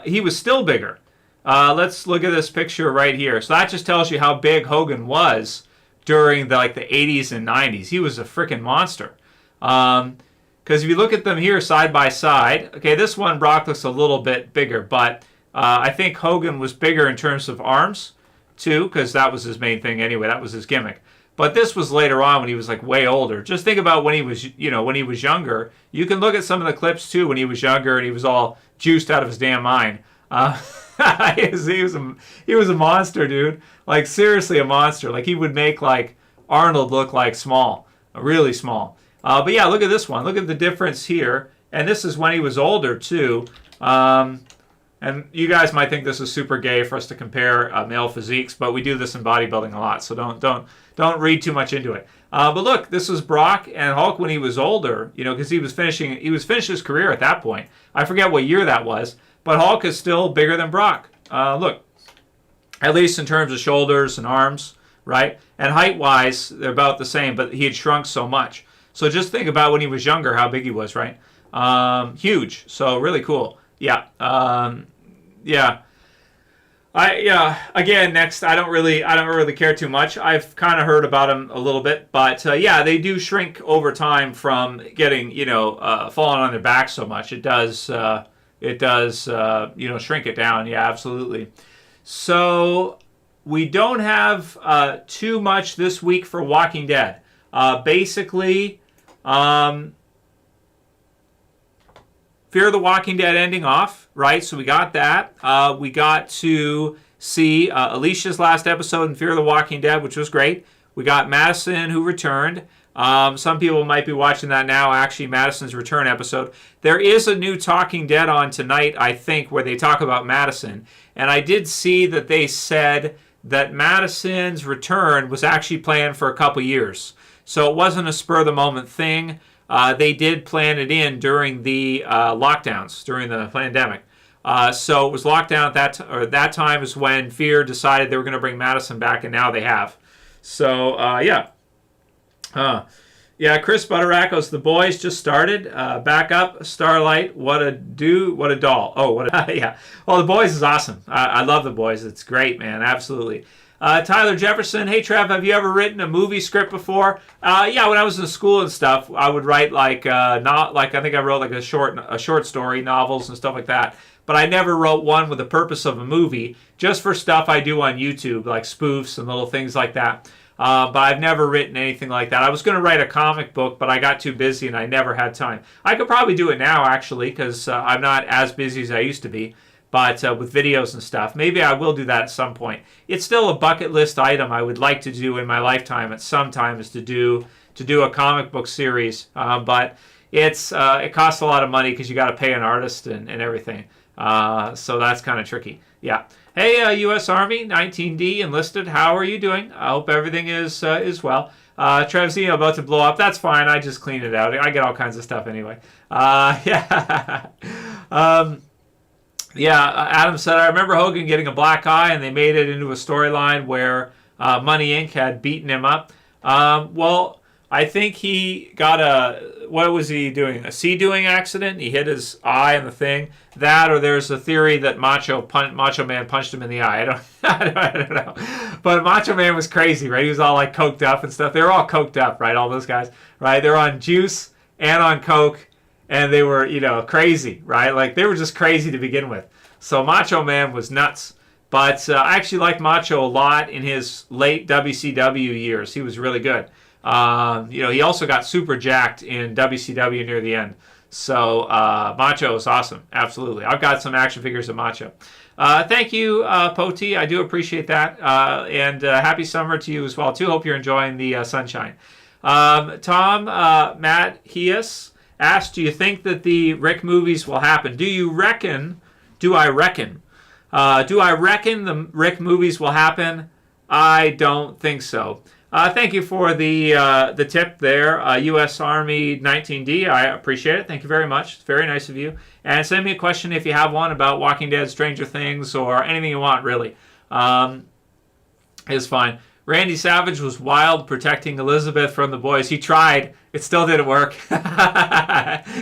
He was still bigger. Let's look at this picture right here. So that just tells you how big Hogan was during the 80s and 90s. He was a freaking monster. Because if you look at them here side by side, okay, this one Brock looks a little bit bigger, but I think Hogan was bigger in terms of arms too, because that was his main thing anyway. That was his gimmick. But this was later on when he was like way older. Just think about when he was, when he was younger. You can look at some of the clips too when he was younger and he was all juiced out of his damn mind. He was a monster, dude. Like seriously, a monster. Like he would make like Arnold look like small, really small. But yeah, look at this one. Look at the difference here. And this is when he was older too. And you guys might think this is super gay for us to compare male physiques, but we do this in bodybuilding a lot, so don't read too much into it. But look, this was Brock and Hulk when he was older, because he was finishing his career at that point. I forget what year that was, but Hulk is still bigger than Brock. Look, at least in terms of shoulders and arms, right? And height-wise, they're about the same, but he had shrunk so much. So just think about when he was younger, how big he was, right? Huge. So really cool. Yeah. Yeah. Again, next, I don't really care too much. I've kind of heard about them a little bit, but yeah, they do shrink over time from getting, falling on their back so much. It does, shrink it down. Yeah, absolutely. So we don't have too much this week for Walking Dead. Basically, Fear the Walking Dead ending off, right? So we got that. We got to see Alicia's last episode in Fear the Walking Dead, which was great. We got Madison, who returned. Some people might be watching that now, actually, Madison's return episode. There is a new Talking Dead on tonight, I think, where they talk about Madison. And I did see that they said that Madison's return was actually planned for a couple years. So it wasn't a spur-of-the-moment thing. They did plan it in during the lockdowns, during the pandemic. So it was lockdown at that time is when Fear decided they were going to bring Madison back, and now they have. So, yeah. Yeah, Chris Butterackos, The Boys just started. Back up, Starlight, what a doll. Oh, yeah. Well, The Boys is awesome. I love The Boys. It's great, man, absolutely. Tyler Jefferson, hey Trev, have you ever written a movie script before? Yeah, when I was in school and stuff, I would write not like I think I wrote like a short story, novels and stuff like that. But I never wrote one with the purpose of a movie, just for stuff I do on YouTube, like spoofs and little things like that. But I've never written anything like that. I was going to write a comic book, but I got too busy and I never had time. I could probably do it now, actually, because I'm not as busy as I used to be. But with videos and stuff, maybe I will do that at some point. It's still a bucket list item I would like to do in my lifetime at some time, is to do a comic book series. But it costs a lot of money because you got to pay an artist and everything. So that's kind of tricky. Yeah. Hey, U.S. Army 19D enlisted. How are you doing? I hope everything is well. Trev's about to blow up. That's fine. I just clean it out. I get all kinds of stuff anyway. Yeah. Yeah, Adam said, I remember Hogan getting a black eye, and they made it into a storyline where Money Inc. had beaten him up. Well, I think he got what was he doing? A sea-doing accident? He hit his eye in the thing. That, or there's a theory that Macho Man punched him in the eye. I don't know. But Macho Man was crazy, right? He was all like coked up and stuff. They were all coked up, right? All those guys, right? They're on juice and on coke. And they were, crazy, right? Like, they were just crazy to begin with. So Macho Man was nuts. But I actually liked Macho a lot in his late WCW years. He was really good. He also got super jacked in WCW near the end. So Macho is awesome. Absolutely. I've got some action figures of Macho. Thank you, Poti. I do appreciate that. And happy summer to you as well, too. Hope you're enjoying the sunshine. Tom, Matt Hias asked, do you think that the Rick movies will happen? Do I reckon the Rick movies will happen? I don't think so. Thank you for the tip there, U.S. Army 19D. I appreciate it. Thank you very much. It's very nice of you. And send me a question if you have one about Walking Dead, Stranger Things, or anything you want, really. It's fine. Randy Savage was wild protecting Elizabeth from the boys. He tried. It still didn't work. He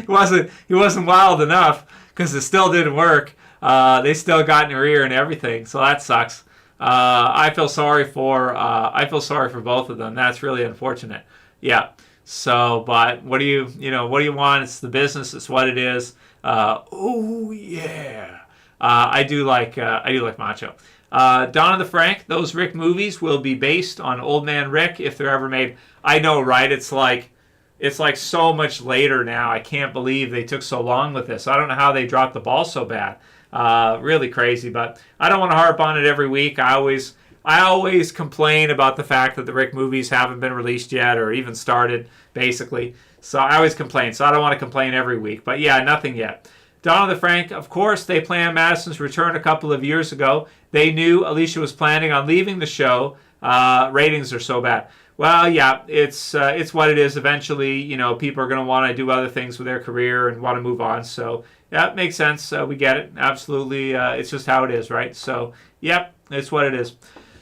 wasn't wild enough because it still didn't work. They still got in her ear and everything. So that sucks. I feel sorry for both of them. That's really unfortunate. Yeah. So, but what do you want? It's the business. It's what it is. Oh yeah. I do like Macho. Donna the Frank, those Rick movies will be based on Old Man Rick if they're ever made. I know, right? It's like so much later now. I can't believe they took so long with this. I don't know how they dropped the ball so bad. Really crazy, but I don't want to harp on it every week. I always complain about the fact that the Rick movies haven't been released yet or even started, basically. So I always complain. So I don't want to complain every week. But yeah, nothing yet. Donna the Frank, of course, they planned Madison's return a couple of years ago. They knew Alicia was planning on leaving the show. Ratings are so bad. Well, yeah, it's what it is. Eventually, people are going to want to do other things with their career and want to move on. So, yeah, it makes sense. We get it. Absolutely. It's just how it is, right? So, yep, it's what it is.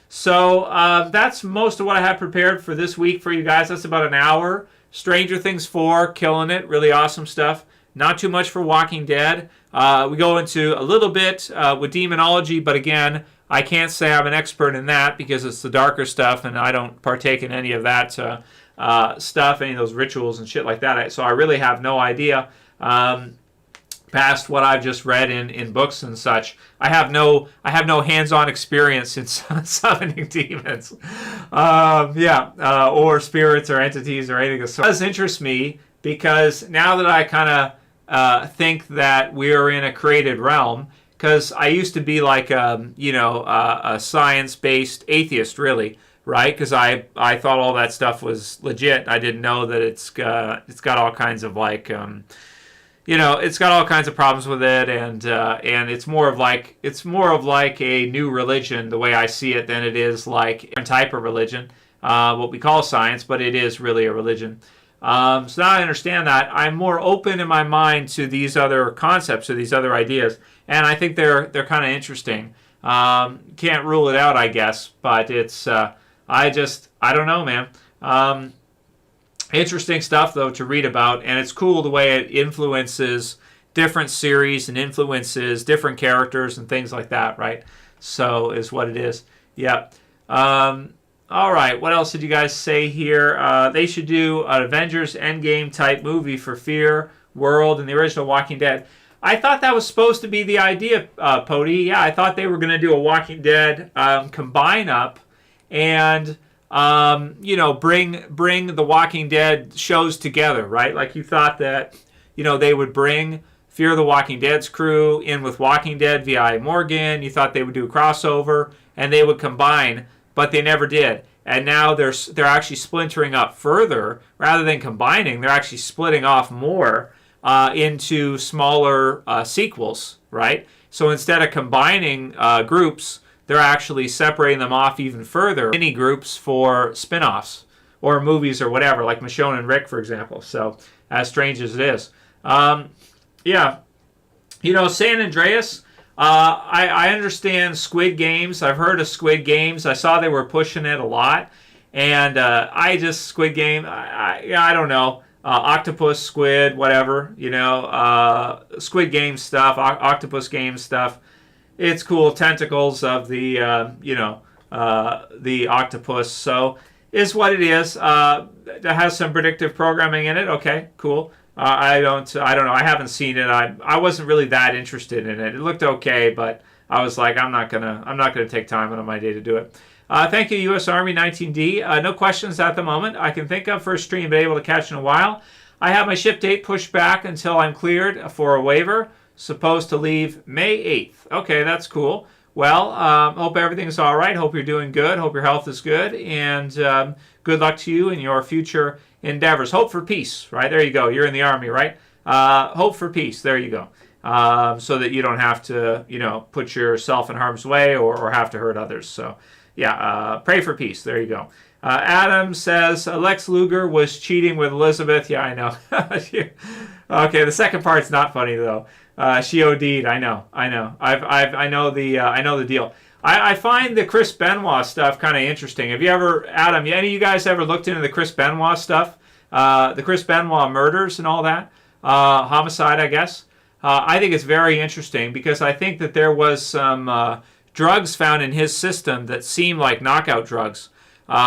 So, that's most of what I have prepared for this week for you guys. That's about an hour. Stranger Things 4, killing it. Really awesome stuff. Not too much for Walking Dead. We go into a little bit with Demonology, but again, I can't say I'm an expert in that because it's the darker stuff, and I don't partake in any of that stuff, any of those rituals and shit like that. So I really have no idea past what I've just read in books and such. I have no hands-on experience in summoning demons, or spirits or entities or anything. So it does interest me because now that I kind of think that we are in a created realm, because I used to be like a science-based atheist, really, right? Because I thought all that stuff was legit. I didn't know that it's got all kinds of it's got all kinds of problems with it, and it's more of like a new religion the way I see it than it is like a different type of religion, what we call science, but it is really a religion. So now I understand that. I'm more open in my mind to these other concepts or these other ideas, and I think they're kind of interesting. Can't rule it out, I guess, but it's I don't know, man. Interesting stuff though to read about, and it's cool the way it influences different series and influences different characters and things like that, right? So is what it is. Yeah. All right, what else did you guys say here? They should do an Avengers Endgame type movie for Fear, World, and the original Walking Dead. I thought that was supposed to be the idea, Pody. Yeah, I thought they were going to do a Walking Dead combine up and bring the Walking Dead shows together, right? Like you thought that they would bring Fear the Walking Dead's crew in with Walking Dead via Morgan. You thought they would do a crossover and they would combine, but they never did. And now they're actually splintering up further rather than combining. They're actually splitting off more into smaller sequels, right? So instead of combining groups, they're actually separating them off even further, mini groups for spin-offs or movies or whatever, like Michonne and Rick, for example. So as strange as it is. Yeah. San Andreas, I understand Squid Games. I've heard of Squid Games. I saw they were pushing it a lot. And Squid Game, I don't know. Octopus, squid, whatever, Squid Game stuff, Octopus Game stuff. It's cool. Tentacles of the octopus. So is what it is. It has some predictive programming in it. Okay, cool. I don't know. I haven't seen it. I wasn't really that interested in it. It looked okay, but I was like, I'm not gonna take time out of my day to do it. Thank you, U.S. Army 19D. No questions at the moment I can think of for a stream, but able to catch in a while. I have my ship date pushed back until I'm cleared for a waiver. Supposed to leave May 8th. Okay, that's cool. Well, hope everything's all right. Hope you're doing good. Hope your health is good. And good luck to you in your future endeavors. Hope for peace, right? There you go. You're in the Army, right? Hope for peace. There you go. So that you don't have to, put yourself in harm's way or have to hurt others. So, yeah, pray for peace. There you go. Adam says, Lex Luger was cheating with Elizabeth. Yeah, I know. Okay, the second part's not funny, though. She OD'd. I know. I know the deal. I find the Chris Benoit stuff kind of interesting. Have you ever, Adam, any of you guys ever looked into the Chris Benoit stuff? The Chris Benoit murders and all that? Homicide, I guess. I think it's very interesting because I think that there was some drugs found in his system that seemed like knockout drugs,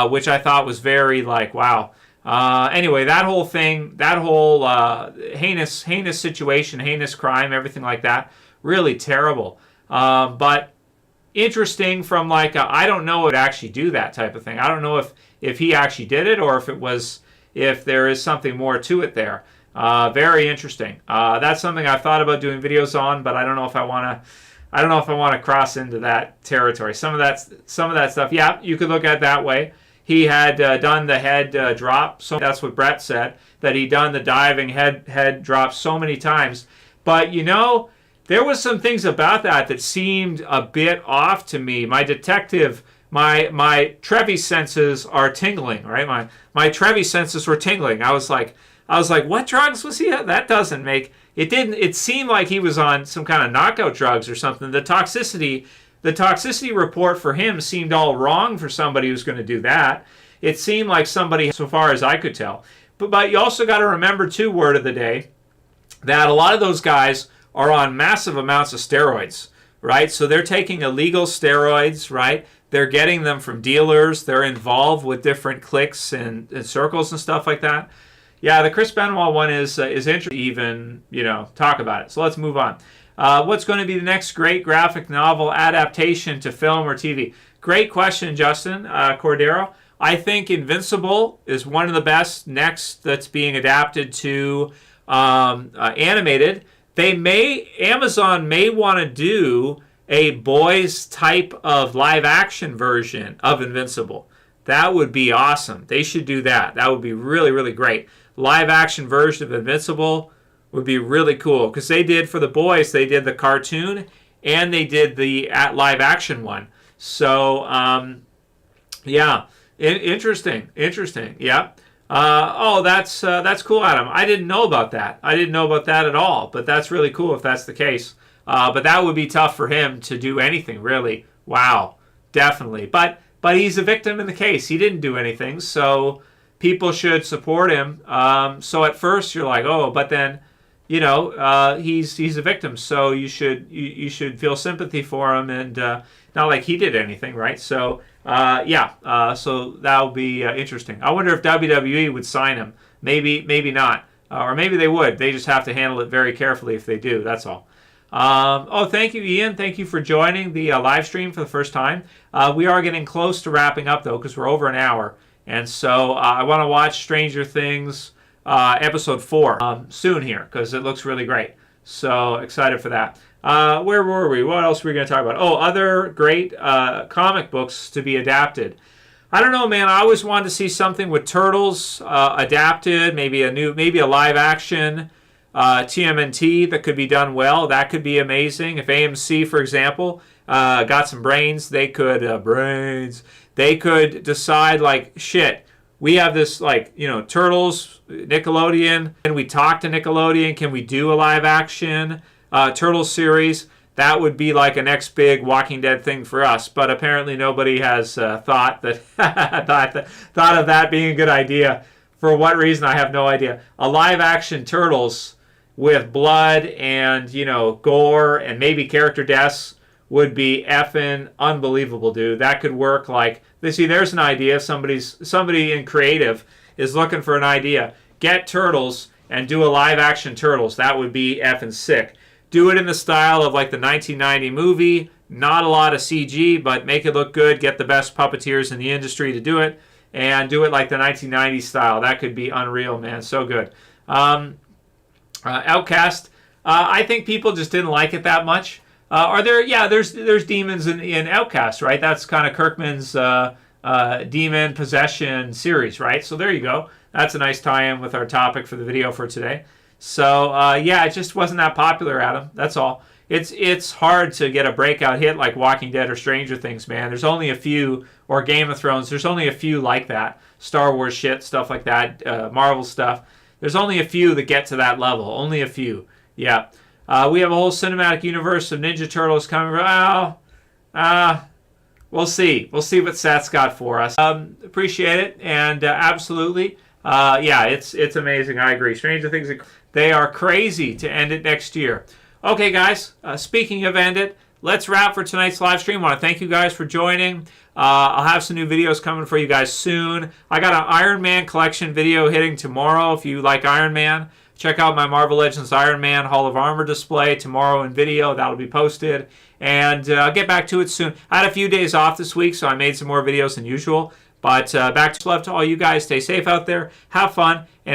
which I thought was very wow. Anyway, that whole thing, that whole heinous situation, heinous crime, everything like that, really terrible. But interesting from I don't know if it actually do that type of thing. I don't know if he actually did it or if there is something more to it there. Very interesting. That's something I've thought about doing videos on, but I don't know if I want to cross into that territory. Some of that stuff, yeah, you could look at it that way. He had done the head drop. So that's what Brett said, that he done the diving head drop so many times. But there was some things about that seemed a bit off to me. My detective, my Trevi senses are tingling. Right, my Trevi senses were tingling. I was like, what drugs was he on? That doesn't make it. Didn't it seemed like he was on some kind of knockout drugs or something? The toxicity report for him seemed all wrong for somebody who's going to do that. It seemed like somebody, so far as I could tell. But you also got to remember, too, word of the day, that a lot of those guys are on massive amounts of steroids, right? So they're taking illegal steroids, right? They're getting them from dealers. They're involved with different cliques and circles and stuff like that. Yeah, the Chris Benoit one is interesting to even, talk about it. So let's move on. What's going to be the next great graphic novel adaptation to film or TV? Great question, Justin Cordero. I think Invincible is one of the best next that's being adapted to animated. Amazon may want to do a boys type of live action version of Invincible. That would be awesome. They should do that. That would be really, really great. Live action version of Invincible would be really cool because they did for the boys. They did the cartoon and they did the live action one. So yeah, interesting. Yeah. That's cool, Adam. I didn't know about that. I didn't know about that at all. But that's really cool if that's the case. But that would be tough for him to do anything really. Wow, definitely. But he's a victim in the case. He didn't do anything, so people should support him. So at first you're like, oh, but then. He's a victim, so you should feel sympathy for him, and not like he did anything, right? So so that'll be interesting. I wonder if WWE would sign him. Maybe not. Or maybe they would. They just have to handle it very carefully if they do. That's all. Thank you, Ian. Thank you for joining the live stream for the first time. We are getting close to wrapping up, though, because we're over an hour. And so I want to watch Stranger Things episode 4 soon here, because it looks really great. So excited for that. Where were we? What else were we going to talk about? Oh, other great comic books to be adapted. I don't know, man. I always wanted to see something with Turtles adapted, maybe a live action TMNT that could be done well. That could be amazing. If AMC, for example, got some brains, they could decide like, shit, we have this Turtles, Nickelodeon, and we talk to Nickelodeon. Can we do a live action Turtles series? That would be like a next big Walking Dead thing for us. But apparently nobody has thought of that being a good idea. For what reason, I have no idea. A live action Turtles with blood and gore and maybe character deaths would be effing unbelievable, dude. That could work. Like, there's an idea. Somebody in creative is looking for an idea. Get Turtles and do a live action Turtles. That would be effing sick. Do it in the style of like the 1990 movie. Not a lot of CG, but make it look good. Get the best puppeteers in the industry to do it. And do it like the 1990s style. That could be unreal, man. So good. Outcast. I think people just didn't like it that much. Are there? Yeah, there's demons in Outcast, right? That's kind of Kirkman's demon possession series, right? So there you go. That's a nice tie-in with our topic for the video for today. So it just wasn't that popular, Adam. That's all. It's hard to get a breakout hit like Walking Dead or Stranger Things, man. There's only a few, or Game of Thrones. There's only a few like that. Star Wars shit, stuff like that, Marvel stuff. There's only a few that get to that level. Only a few. Yeah. We have a whole cinematic universe of Ninja Turtles coming. We'll see. We'll see what Seth's got for us. Appreciate it, and absolutely. It's amazing. I agree. Stranger Things, they are crazy to end it next year. Okay, guys, speaking of end it, let's wrap for tonight's live stream. I want to thank you guys for joining. I'll have some new videos coming for you guys soon. I got an Iron Man collection video hitting tomorrow. If you like Iron Man, check out my Marvel Legends Iron Man Hall of Armor display tomorrow in video. That'll be posted. And I'll get back to it soon. I had a few days off this week, so I made some more videos than usual. But back to love to all you guys. Stay safe out there. Have fun. And